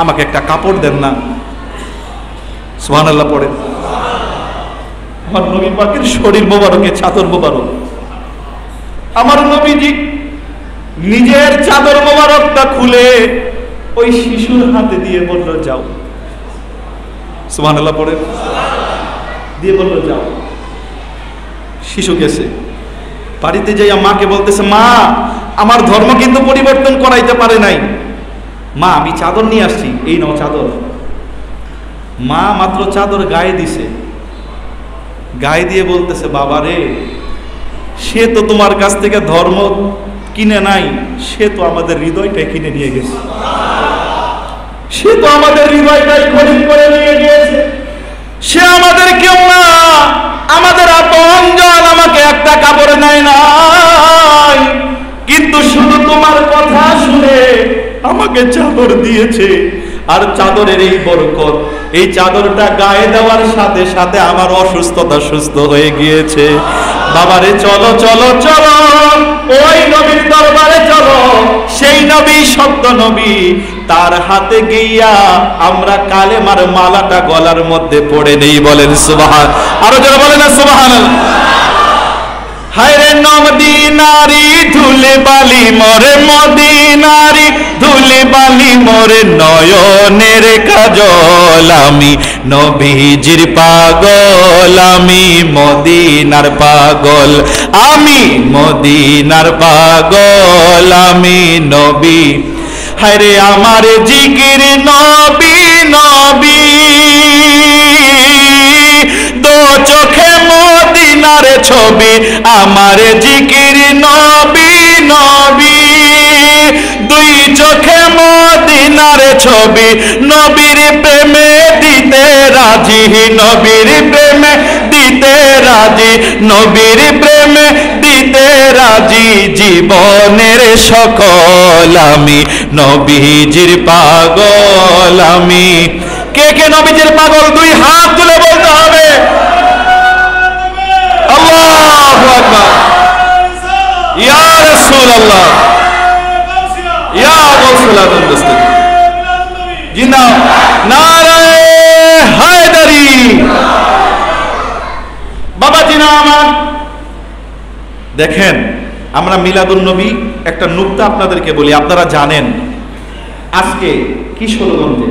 আমাকে একটা কাপড় দেন না। সুবহানাল্লাহ পড়ে। আমার নবী পাকের শরীর মোবারকে চাদর মোবারক, আমার নবীজি নিজের চাদর মোবারকটা খুলে ওই শিশুর হাতে দিয়ে বলল, যাও। সুবহানাল্লাহ পড়ে। দিয়ে বলল, যাও। শিশু গেছে, বাড়িতে যাইয়া মাকে বলতেছে, মা আমার ধর্ম কিন্তু পরিবর্তন করাইতে পারে নাই, মা আমি চাদর নিয়ে আসছি, এই নাও চাদর। মা মাত্র চাদর গায়ে দিছে, গায়ে দিয়ে বলতেছে, বাবা রে, সে তো তোমার কাছ থেকে ধর্ম কিনে নাই, সে তো আমাদের হৃদয়টাই কিনে নিয়ে গেছে, সে তো আমাদের হৃদয়টাই খরিদ করে নিয়ে গিয়েছে। সে আমাদের কেউ না, আমাদের আপনজন, আমাকে একটা কাপড় নেয় নাই, কিন্তু শুধু তোমার কথা শুনে আমাকে চাদর দিয়েছে। আর চাদরের এই বরকত, এই চাদরটা গায়ে দেওয়ার সাথে সাথে আমার অসুস্থতা সুস্থ হয়ে গিয়েছে। বাবারে চলো চলো চলো, ওই নবীর দরবারে চলো, সেই নবী সত্য নবী, তার হাতে গিয়া আমরা কালেমার মালাটা গলার মধ্যে পড়ে নেই। বলেন সুবহান। আরো যারা বলেন না সুবহানাল্লাহ। হায়রে মদিনারি ধুলে বালি মোরে, মদিনারি ধুলে বালি মোরে, নয়নের কাজল আমি নবীজির পাগল, আমি মদিনার পাগল, আমি মদিনার পাগল, আমি নবী। হায়রে আমার জিকির নবী নবী, দো চোখে মদিনার ছবি, আমার জিকির নবী নবী, দুই চোখে মদিনার ছবি, নবীর প্রেমে দিতে রাজি, নবীর প্রেমে দিতে রাজি, নবীর প্রেমে দিতে রাজি, জীবনের সকল আমি নবীজির পাগল, আমি। কে কে নবীজির পাগল? দুই হাত তুলে বলতে হবে। আল্লাহু আকবার। ইয়া রাসূলুল্লাহ, ইয়া রাসূলুল্লাহ। জিন্দাবাদ। নারে হায়দারি। বাবাজিরা আমার, দেখেন আমরা মিলাদুন নবী একটা নুকতা আপনাদেরকে বলি, আপনারা জানেন আজকে কিশোরগঞ্জে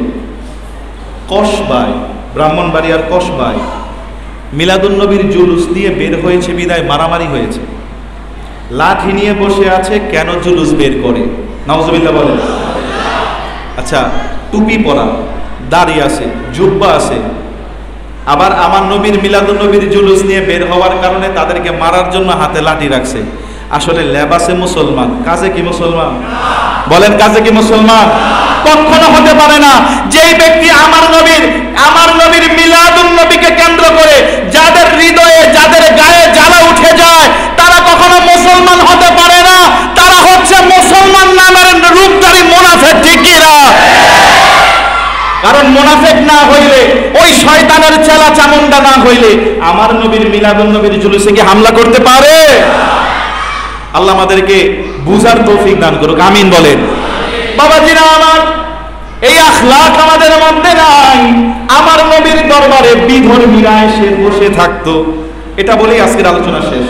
কসবায়, ব্রাহ্মণবাড়িয়ার কসবায় মিলাদুন নবীর জুলুস নিয়ে বের হয়েছে বিদায় মারামারি হয়েছে। লাঠি নিয়ে বসে আছে, কেন জুলুস বের করে? নাউজুবিল্লাহ বলেন। আচ্ছা, টুপি পরা, দাড়ি আছে, জুব্বা আছে, আবার আমার নবীর মিলাদুন নবীর জুলুস নিয়ে বের হওয়ার কারণে তাদেরকে মারার জন্য হাতে লাঠি রাখছে। আসলে লেবাসে মুসলমান, কাজে কি মুসলমান? বলেন কাজে কি মুসলমান? কখনো হতে পারে না। যেই ব্যক্তি আমার নবীর মিলাদুন নবীকে কেন্দ্র করে যাদের হৃদয়ে, যাদের গায়ে জ্বালা উঠে যায়, তারা কখনো মুসলমান হতে পারে না। তারা হচ্ছে মুসলমান নামের রূপধারী মুনাফিক, ঠিক কি না? কারণ মুনাফিক না হইলে, ওই শয়তানের চেলা চামুন্ডা না হইলে আমার নবীর মিলাদুন নবীর জুলুসে কি হামলা করতে পারে? আল্লাহ আমাদেরকে বুঝার তৌফিক দান করুক, আমিন বলেন। বাবাজিরা আমার, এই আখলাক আমাদের মধ্যে নাই। আমার নবীর দরবারে বিধর্মীরা এসে বসে থাকতো, এটা বলেই আজকের আলোচনা শেষ।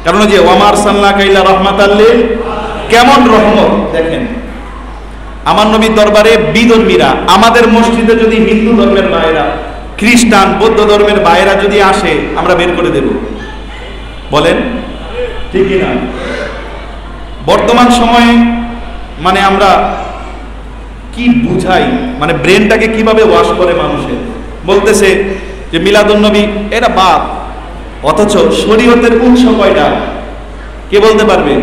কারণ যে ওয়ামার সাল্লাল্লাহু আলাইহি রাহমাতাল লিল, কেমন রহমত দেখেন। আমার নবীর দরবারে বিধর্মীরা, আমাদের মসজিদে যদি হিন্দু ধর্মের ভাইরা, খ্রিস্টান, বৌদ্ধ ধর্মের ভাইরা যদি আসে, আমরা বের করে দেব, বলেন ঠিক না? বর্তমান সময়ে মানে আমরা কি বুঝাই, মানে ব্রেনটাকে কিভাবে ওয়াশ করে মানুষের, বলতেছে যে মিলাদুন নবী এটা বাদ, অথচ শরীয়তের উৎস কয়টা? কে বলতে পারবে?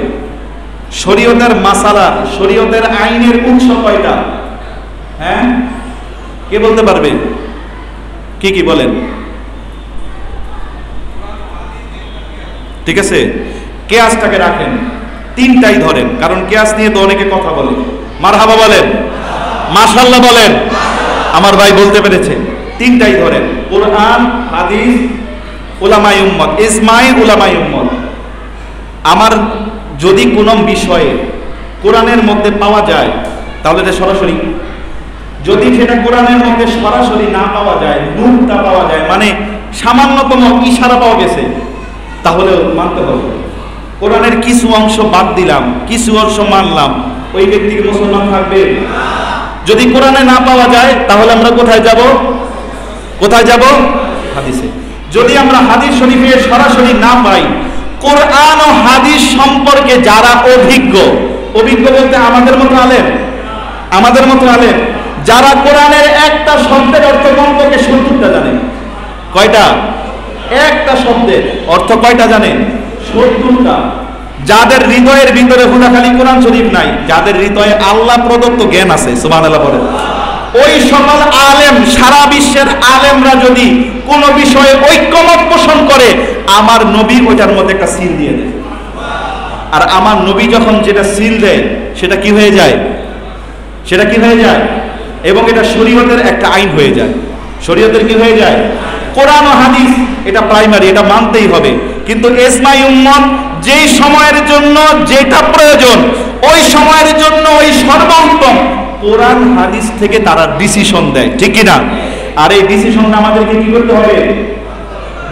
শরীয়তের মাসালা, শরীয়তের আইনের উৎস কয়টা? হ্যাঁ, কে বলতে পারবে? কি কি বলেন? ঠিক আছে, কেয়াসটাকে রাখেন, তিনটাই ধরেন, কারণ কেয়াস নিয়ে তো অনেকে কথা বলে। মারহাবা বলেন, মাশাআল্লাহ বলেন। আমার ভাই বলতে পেরেছে, তিনটাই ধরেন, কোরআন, হাদিস, উলামায়ে উম্মত, ইজমায়ে উলামায়ে উম্মত। আমার যদি কোনো বিষয়ে কোরআনের মধ্যে পাওয়া যায় তাহলে এটা সরাসরি, যদি সেটা কোরআনের মধ্যে সরাসরি না পাওয়া যায়, নুকতা পাওয়া যায়, মানে সামান্যতম ইশারা পাওয়া গেছে, তাহলে মানতে হবে। কোরআনের কিছু অংশ বাদ দিলাম, কিছু অংশ মানলাম, ওই ব্যক্তি কি মুসলমান থাকবে? যদি কোরআনে না পাওয়া যায় তাহলে আমরা কোথায় যাব? কোথায় যাব? হাদিসে। যদি আমরা হাদিস শরীফে সরাসরি না পাই, কোরআন ও হাদিস সম্পর্কে যারা অভিজ্ঞ, অভিজ্ঞ বলতে আমাদের মতো আলেম, আমাদের মতো আলেম যারা কোরআনের একটা শব্দের অর্থ কমপক্ষে 70টা জানেন। কয়টা? একটা শব্দের অর্থ কয়টা জানেন? 70টা। যাদের হৃদয়ের ভিতরে হুদাখালি কোরআন শরীফ নাই, যাদের হৃদয়ে আল্লাহ প্রদত্ত জ্ঞান আছে, সুবহানাল্লাহ বলেন, ওই সকল আলেম, সারা বিশ্বের আলেমরা যদি কোনো বিষয়ে ঐক্যমত পোষণ করে, আমার নবী ওইটার মধ্যে একটা সিল দিয়ে দেয়। আর আমার নবী যখন যেটা সিল দেয়, সেটা কি হয়ে যায়? সেটা কি হয়ে যায়? এবং এটা শরীয়তের একটা আইন হয়ে যায়। শরীয়তের কি হয়ে যায়? কোরআন ও হাদিস এটা প্রাইমারি, এটা মানতেই হবে। কিন্তু ইজমাই উম্মত যেই সময়ের জন্য যেটা প্রয়োজন, ওই সময়ের জন্য ওই সর্বোত্তম কোরআন হাদিস থেকে তারা ডিসিশন দেয়, ঠিক কি না? আর এই ডিসিশনটা আমাদেরকে কি করতে হবে?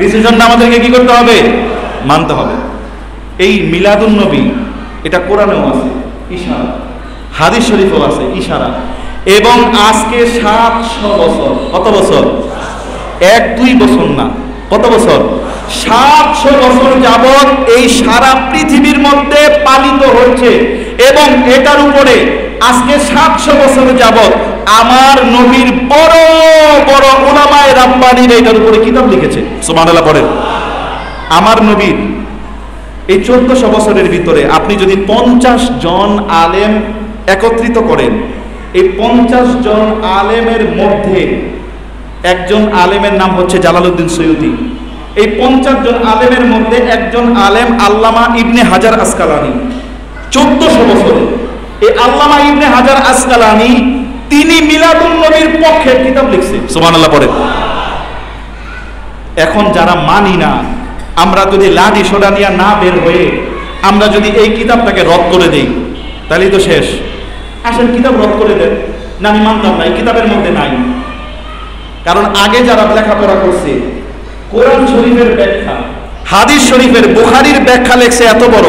ডিসিশনটা আমাদেরকে কি করতে হবে? মানতে হবে। এই মিলাদুন নবী এটা কোরআনেও আছে ইশারা, হাদিস শরীফেও আছে ইশারা, এবং আজকে 700 বছর, কত বছর? 1-2 বছর না, কত বছর? 700 বছর যাবত এই সারা পৃথিবীর মধ্যে পালিত হচ্ছে। এবং এটার উপরে আজকে 700 বছর যাবত আমার নবীর বড় বড় উলামায়ে রাব্বানীরা এটার উপরে কিতাব লিখেছে, সুবহানাল্লাহ পড়েন। আমার নবীর এই 1400 বছরের ভিতরে আপনি যদি 50 জন আলেম একত্রিত করেন, এই 50 জন আলেমের মধ্যে একজন আলেমের নাম হচ্ছে জালালউদ্দিন সৈয়দী। এই 50 জন আলেমের মধ্যে একজন আলেম আল্লামা ইবনে হাজার আসকালানী। 1400 বছরে এই আল্লামা ইবনে হাজার আসকালানী তিনি মিলাদুন নবীর পক্ষে কিতাব লিখছে, সুবহানাল্লাহ পড়েন। এখন যারা মানি না, আমরা যদি লাঠি সোডা নিয়ে না বের হয়ে আমরা যদি এই কিতাবটাকে রদ করে দেই, তাহলেই তো শেষ। আসেন কিতাব রদ করে দেন। না, আমি মানতাম না, এই কিতাবের মধ্যে নাই। কারণ আগে যারা লেখাপড়া করছে কোরআন শরীফের ব্যাখ্যা, হাদিস শরীফের, বুখারীর ব্যাখ্যা লেখছে এত বড়,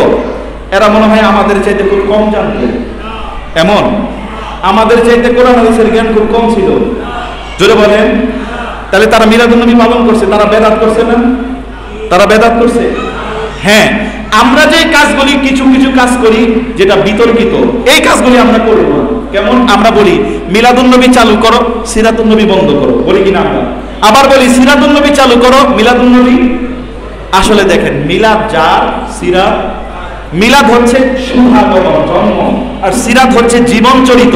এরা মনে হয় আমাদের চাইতে খুব কম জানতো। এমন আমাদের চাইতে কোরআন হাদিসের জ্ঞান খুব কম ছিল। জোরে বলেন। তাহলে তারা মিলাদুন নবী পালন করছে, তারা বেদাত করছে না? তারা বেদাত করছে। হ্যাঁ, আমরা যে কাজগুলি কিছু কিছু কাজ করি যেটা বিতর্কিত, এই কাজগুলি আমরা করব না। কেমন? আমরা বলি মিলাদুন নবী চালু করো, সিরাতুন নবী বন্ধ করো, বলি কিনা আমরা? আবার বলি সিরাতুন নবী চালু করো, মিলাদুন নবী। আসলে দেখেন, মিলাদ যার, সিরাত, মিলাদ হচ্ছে শুভাগমন, জন্ম, আর সিরাত হচ্ছে জীবন চরিত।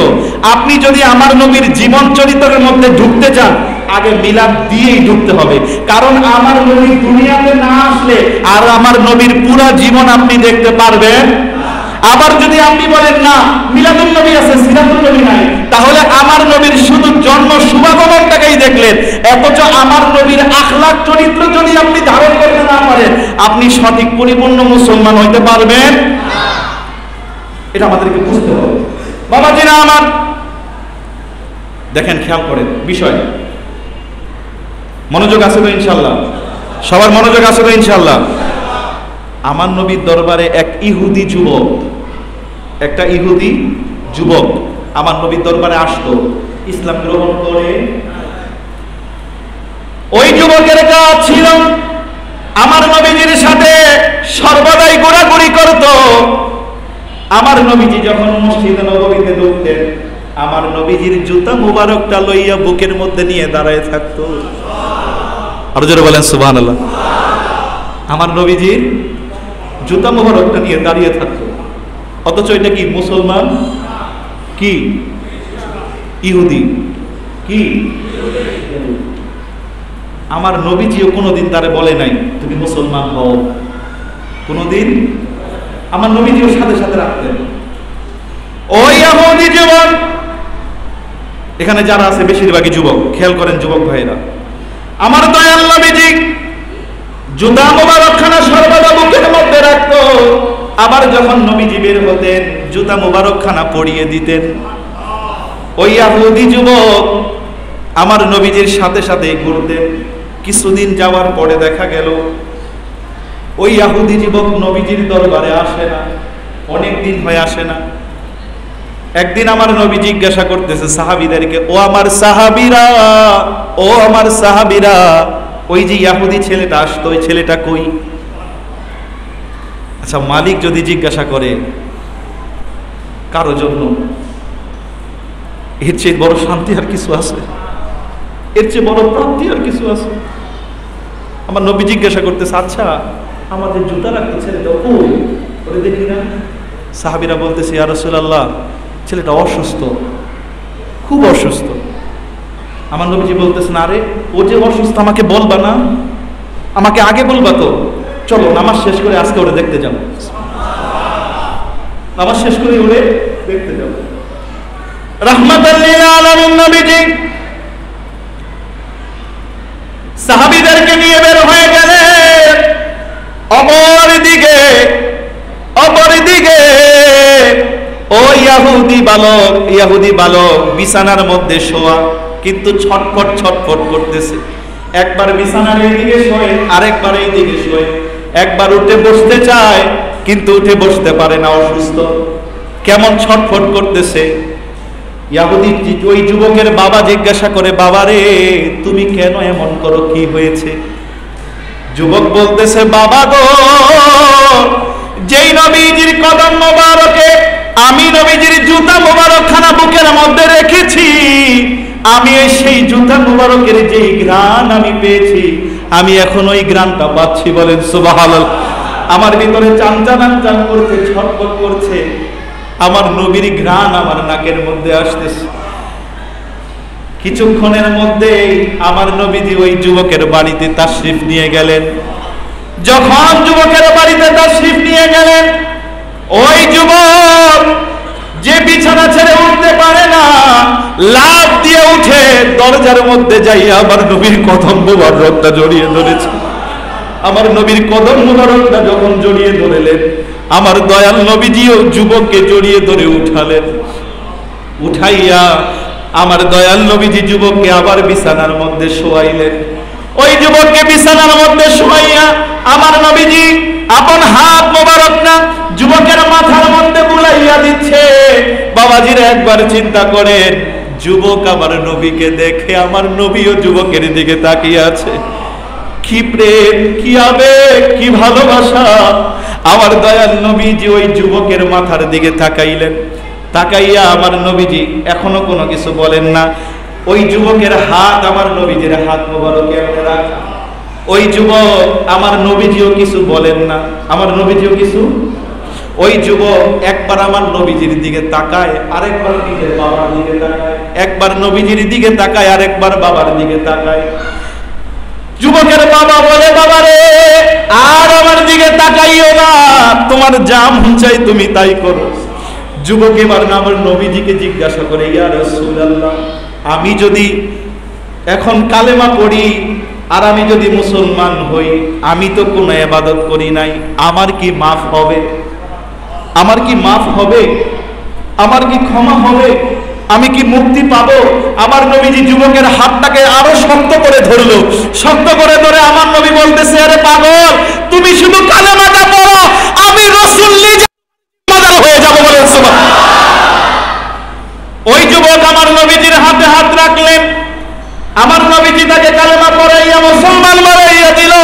আপনি যদি আমার নবীর জীবন চরিত্রের মধ্যে ঢুকতে চান, আগে মিলাদ দিয়েই ঢুকতে হবে। কারণ আমার নবী দুনিয়াতে না আসলে আর আমার নবীর পুরো জীবন আপনি দেখতে পারবেন। আবার যদি আপনি বলেন না মিলাদুন নবী আছে, সিরাতুন নবী নাই, তাহলে আমার নবীর শুধু জন্ম শুভাগমনটাকেই দেখলেন, অথচ আমার নবীর আখলাক চরিত্র যদি আপনি ধারণ করতে না পারেন, আপনি সঠিক পরিপূর্ণ মুসলমান হইতে পারবেন না। এটা আমাদেরকে বুঝতে হবে। বাবাজিরা আমার, দেখেন, খেয়াল করেন বিষয়, মনোযোগ আছে তো ইনশাআল্লাহ? সবার মনোযোগ আছে তো ইনশাআল্লাহ? আমার নবীর দরবারে এক ইহুদি যুবক, একটা ইহুদি যুবক আমার নবীর দরবারে আসতো, ইসলাম গ্রহণ করে। ওই যুবকের কাজ ছিল আমার নবীজির সাথে সর্বদাই ঘোরাঘুরি করত। আমার নবীজি যখন মসজিদে নববীতে ঢুকতেন, আমার নবীজির জুতা মুবারকটা লইয়া বুকের মধ্যে নিয়ে দাঁড়ায় থাকতো। আরো জোরে বলেন সুবহানাল্লাহ। আমার নবীজির জুতা মুবারকটা নিয়ে দাঁড়িয়ে থাকতো, অথচ এটা কি মুসলমান? কি? ইহুদি। কি? আমার নবীজিও কোনোদিন তারে বলে নাই তুমি মুসলমান হও, কোনোদিন। আমার নবীজিও সাথে সাথে রাখতেন। ওই ইহুদি যুবক, এখানে যারা আছে বেশিরভাগই যুবক, খেয়াল করেন যুবক ভাইরা, আমার দয়াল নবীজি জুতা মুবারকখানা সর্বদা বুকের মধ্যে রাখতো। আবার যখন নবীজি বের হতেন, জুতা মুবারকখানা পরিয়ে দিতেন। ওই ইহুদি যুবক আমার নবীজির সাথে সাথে ঘুরতেন। কিছুদিন যাওয়ার পরে দেখা গেল ওই ইহুদি যুবক নবীজির দরবারে আসে না, অনেক দিন হয়ে আসে না। একদিন আমার নবী জিজ্ঞাসা করতেছে সাহাবীদেরকে, ও আমার সাহাবীরা, ও আমার সাহাবীরা, ওই যে ইহুদি ছেলেটা আসতো, ওই ছেলেটা কই? আচ্ছা, মালিক যদি জিজ্ঞাসা করে কারো জন্য, এর চেয়ে বড় শান্তি আর কিছু আছে? এর চেয়ে বড় প্রাপ্তি আর কিছু আছে? আমার নবী জিজ্ঞাসা করতেছে, আচ্ছা আমাদের জুতা রাখতে ছেলেটা কই, ওরে দেখি না। সাহাবীরা বলতেছে, ইয়া রাসূলুল্লাহ, ছেলেটা অসুস্থ, খুব অসুস্থ। আমার নবীজি বলতেছেন, আরে ও যে অসুস্থ আমাকে বলবা না? আমাকে আগে বলবা তো। চলো নামাজ শেষ করে আজকে ওরে দেখতে যাবো। নামাজ শেষ করে ওরে দেখতে যাবো। রাহমাতাল লিল আলামিন নবীজি সাহাবীদেরকে নিয়ে বের হয়ে গেলেন। অপরদিকে ও ইহুদি বালক বিছানার মধ্যে শোয়া, কিন্তু ছটফট ছটফট করতেছে। একবার বিছানার এইদিকে শোয়, আরেকবার এইদিকে শোয়। একবার উঠে বসতে চায়, কিন্তু উঠে বসতে পারে না, অসুস্থ। কেমন ছটফট করতেছে। ইহুদি ওই যুবকের বাবা জিজ্ঞাসা করে, বাবা রে, তুমি কেন এমন করো, কি হয়েছে? যুবক বলতেছে, বাবা গো, যেই নবীজির কদম মোবারকে আমি নবীজির জুতা মোবারকখানা বুকের মধ্যে রেখেছি, আমি সেই জুতা মোবারকের যেই ঘ্রাণ আমি পেয়েছি, আমি এখন ওই ঘ্রাণটা পাচ্ছি। বলেন সুবহানাল্লাহ। আমার ভিতরে চান করছে, ছটফট করছে। আমার নবীর ঘ্রাণ আমার নাকের মধ্যে আসতেছে। কিছুক্ষণের মধ্যেই আমার নবীজি ওই যুবকের বাড়িতে তাশরিফ নিয়ে গেলেন। যখন যুবকের বাড়িতে তাশরিফ নিয়ে গেলেন, ওই যুবক যে বিছানা ছেড়ে উঠতে পারে না, লাফ দিয়ে উঠে দরজার মধ্যে যাইয়া আমার নবীর কদম মোবারকটা জড়িয়ে ধরেছে। আমার নবীর কদম মোবারকটা যখন জড়িয়ে ধরলেন, আমার দয়াল নবীজিও যুবককে জড়িয়ে ধরে উঠালেন। উঠাইয়া আমার দয়াল নবীজি যুবককে আবার বিছানার মধ্যে শোয়াইলেন। ওই যুবককে বিছানার মধ্যে শোয়াইয়া আমার নবীজি আপন হাত মোবারক না যুবকের মাথার মধ্যে বুলাইয়া দিচ্ছে। বাবাজিরা একবার চিন্তা করেন, যুবক আমার নবীকে দেখে আমার নবীও যুবকের দিকে তাকিয়ে আছে। কি প্রেম, কি আবেগ, কি ভালোবাসা! আমার দয়াল নবীজি ওই যুবকের মাথার দিকে তাকাইলেন। তাকাইয়া আমার নবীজি এখনো কোনো কিছু বলেন না। ওই যুবকের হাত আমার নবীজির হাত মোবারকে রাখা। ওই যুবক আমার নবীজিও কিছু বলেন না, আমার নবীজিও কিছু। ওই যুবক একবার আমার নবীজির দিকে তাকায়, আরেকবার নিজের বাবার দিকে তাকায়, একবার নবীজির দিকে তাকায়, আরেকবার বাবার দিকে তাকায়। যুবকের বাবা বলে, বাবা রে, আর আমার দিকে তাকাইও না, তোমার যা মন চাই তুমি তাই করো। যুবক এবার আমার নবীজিকে জিজ্ঞাসা করে, ইয়া রাসূলুল্লাহ, আমি যদি এখন কালেমা পড়ি আর আমি যদি মুসলমান হই, আমি তো কোনো ইবাদত করি নাই, আমার কি মাফ হবে? আমার কি মাফ হবে? আমার কি ক্ষমা হবে? আমি কি মুক্তি পাবো? আমার নবীজি যুবকের হাতটাকে আরো শক্ত করে ধরলো। শক্ত করে ধরে আমার নবী বলতেছে, আরে পাগল, তুমি শুধু কালেমাটা পড়ো, আমি রাসূল নিজে ইমানদার হয়ে যাব। বলেন সুবহানাল্লাহ। ওই যুবক আমার নবীজির হাতে হাত রাখলেন। আমার নবীজি তাকে কালেমা পড়াইয়া মুসলমান বানাইয়া দিল।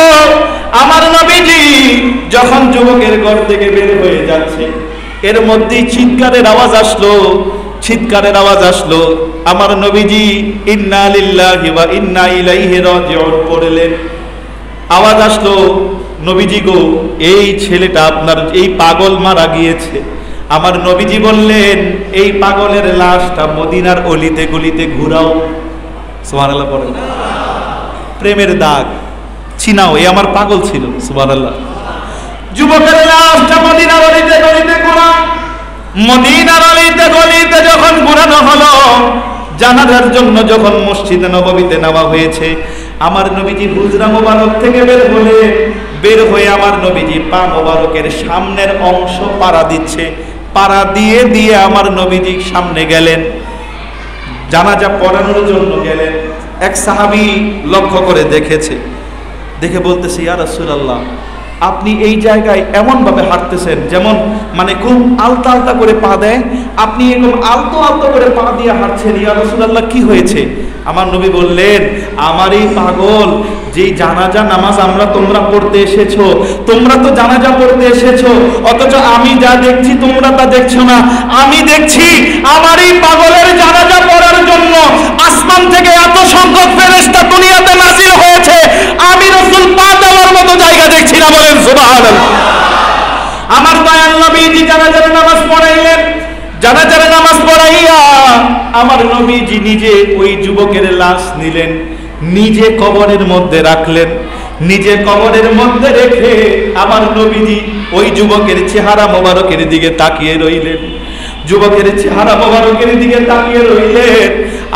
আমার নবীজি যখন যুবকের ঘর থেকে বের হয়ে যাচ্ছে, এর মধ্যেই চিৎকারের আওয়াজ আসলো। চিৎকারের আওয়াজ আসলো। আমার নবীজি ইন্না লিল্লাহি ওয়া ইন্না ইলাইহি রাজিউন পড়লেন। আওয়াজ আসলো, নবীজি গো, এই ছেলেটা আপনার, এই পাগল মারা গিয়েছে। আমার নবীজি বললেন, এই পাগলের লাশটা মদিনার অলিতে গলিতে ঘুরাও। সুবহানাল্লাহ পড়েন। প্রেমের দাগ চিনাও, এই আমার পাগল ছিল। সুবহানাল্লাহ। যুবকের লাশটা মদিনার অলিতে গলিতে ঘুরাও। মদিনার অলিতে গলিতে যখন ঘুরানো হলো, জানাজার জন্য যখন মসজিদে নববীতে নেওয়া হয়েছে, আমার নবীজি হুজরা মোবারক থেকে বের হয়ে আমার নবীজি পা মোবারকের সামনের অংশ পাড়া দিচ্ছে। পাড়া দিয়ে দিয়ে আমার নবীজি সামনে গেলেন, জানাজা পড়ানোর জন্য গেলেন। এক সাহাবী লক্ষ্য করে দেখেছে, দেখে বলতেছে, ইয়া রাসূলুল্লাহ, আপনি এই জায়গায় এমন ভাবে হাঁটতেছেন যেমন মানে খুব আলতা আলতা করে পা দেয়, আপনি এরকম আলতো আলতো করে পা দিয়ে হাঁটছেন, ইয়া রাসূলুল্লাহ কি হয়েছে? আমার নবী বললেন, আমার এই পাগল, যেই জানাজা নামাজ তোমরা পড়তে এসেছো, তোমরা তো জানাজা পড়তে এসেছো, অথচ আমি যা দেখছি তোমরা তা দেখছো না। আমি দেখছি আমার এই পাগলের জানাজা পড়ার জন্য আসমান থেকে এত সংখ্যক ফেরেশতা দুনিয়াতে নাযিল হয়েছে, আমি রাসূল পা দেওয়ার মতো জায়গা দেখছি না। বলেন সুবহানাল্লাহ। আমার দয়াল নবীজি জানাজার নামাজ পড়াইলেন। জানাজার নামাজ পড়াইয়া আমার নবীজি নিজে ওই যুবকের লাশ নিলেন, নিজে কবরের মধ্যে রাখলেন। নিজে কবরের মধ্যে রেখে আমার নবীজি ওই যুবকের চেহারা মোবারকের দিকে তাকিয়ে রইলেন। যুবকের চেহারা মোবারকের দিকে তাকিয়ে রইলেন।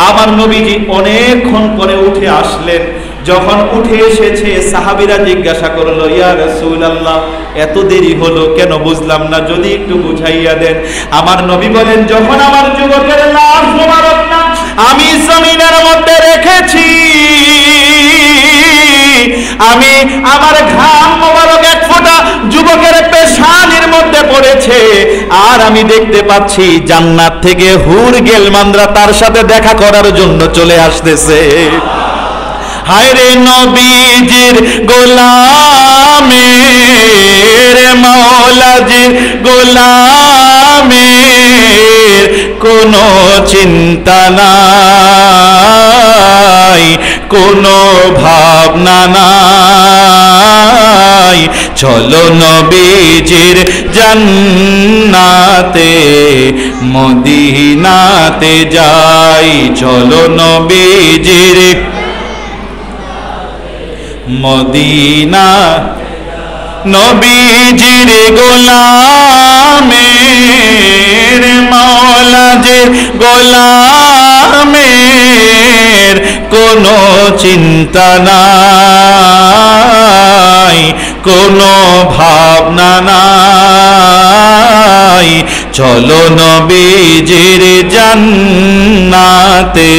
আমার নবীজি অনেকক্ষণ পরে উঠে আসলেন। যখন উঠে এসেছে, সাহাবীরা জিজ্ঞাসা করলো, ইয়া রাসূলুল্লাহ, এত দেরি হলো কেন? বুঝলাম না, যদি একটু বুঝাইয়া দেন। আমার নবী বলেন, যখন আমার যুবকের লাশ মোবারক না আমি জমিনের মধ্যে রেখেছি, আমি আমার ঘাম মোবারক এক ফোঁটা যুবকের পেশানির মধ্যে পড়েছে, আর আমি দেখতে পাচ্ছি জান্নাত থেকে হুর গেলমানরা তার সাথে দেখা করার জন্য চলে আসতেছে। হায়রে নবীজির গোলামের, মাওলাজির গোলামের কোনো চিন্তা নাই, কোনো ভাবনা নাই। চলো নবীজির জান্নাতে মদিনাতে যাই, চলো নবীজির মদিনা। নবীজির গোলামের, মাওলাজির গোলামের কোনো চিন্তা নাই, কোনো ভাবনা নাই। চলো নবীজির জান্নাতে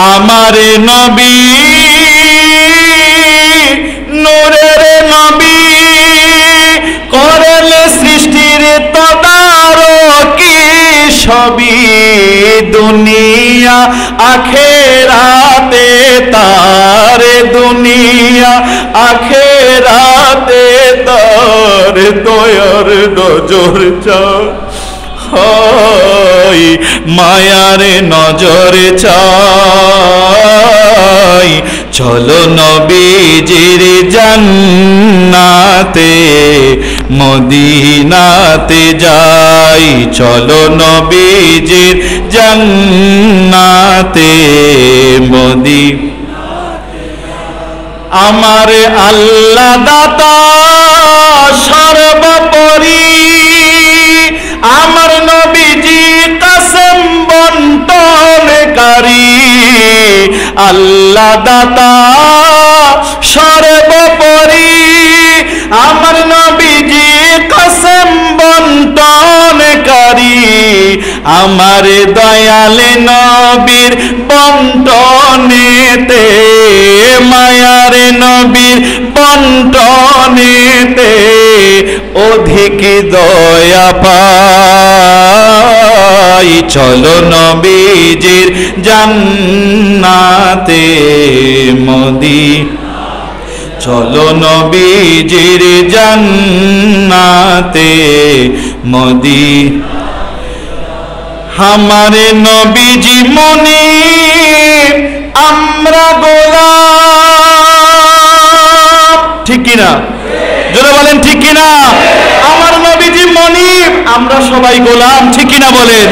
আমার নবী নূরের নবী করলে সৃষ্টির তদারকি সবই দুনিয়া আখেরাতে তার দুনিয়া আখেরাতে তার দয়ার নজর চাই মায়ার নজর চাই চলো নবীজির জান্নাতে মদিনাতে যাই চলো নবীজির জান্নাতে আমার আল্লাহ দাতা সর্বোপরি আমার নবীজি কাসেম বন্টনকারী আল্লাহ দাতা সর্বোপরি আমার নবীজি কাসেম বন্টনকারী আমার দয়াল নবীর বন্টনেতে মায়ার নবীর বন্টনেতে অধিক দয়া পাই চলো নবীজির জান্নাতে চলো নবীজির জান্নাতে আমার নবীজি মনিব আমরা গোলাম ঠিক কিনা জোরে বলেন ঠিক কিনা আমার নবীজি মনিব আমরা সবাই গোলাম ঠিক কিনা বলেন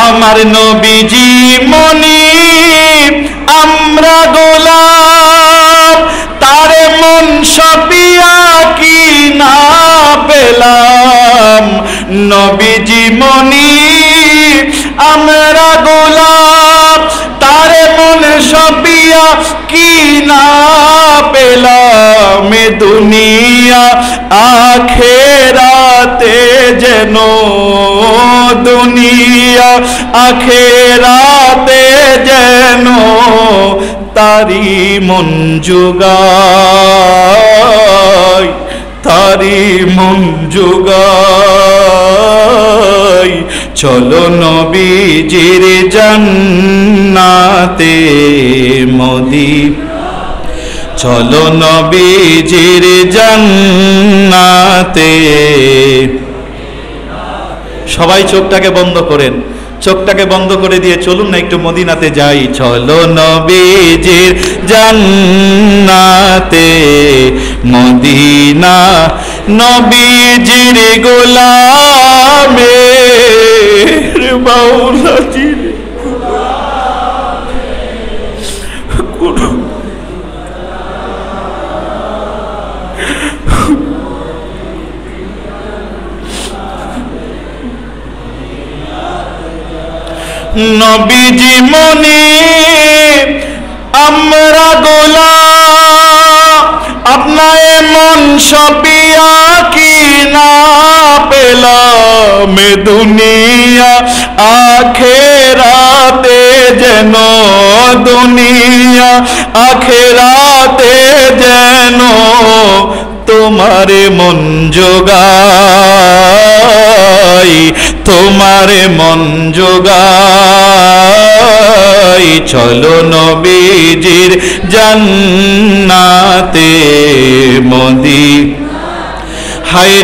আমার নবীজি মনিব আমরা গোলাম তারে মন সপিয়া কি না পেলাম নবীজি মনিব আমরা গোলাম তারে মন সপিয়া কি না পেলাম দুনিয়া আখেরাতে যেন দুনিয়া আখেরাতে যেন তারি মন জোগাই তারি মন জোগাই চলো নবীজির জান্নাতে চলো নবীজির জান্নাতে সবাই চোখটাকে বন্ধ করেন চোখটাকে বন্ধ করে দিয়ে চলুন না একটু মদিনাতে যাই চলো নবীজির জান্নাতে মদিনা নবীজির গোলামের মাওলাজির নবীজি মনিব আমরা গোলাম আপনায় মন সপিয়া কি না পেলাম দুনিয়া আখেরাতে যেন দুনিয়া আখেরাতে যেন তোমারে মন জোগাই তোমারে মন জোগাই চলো নবীজির জান্নাতে হায়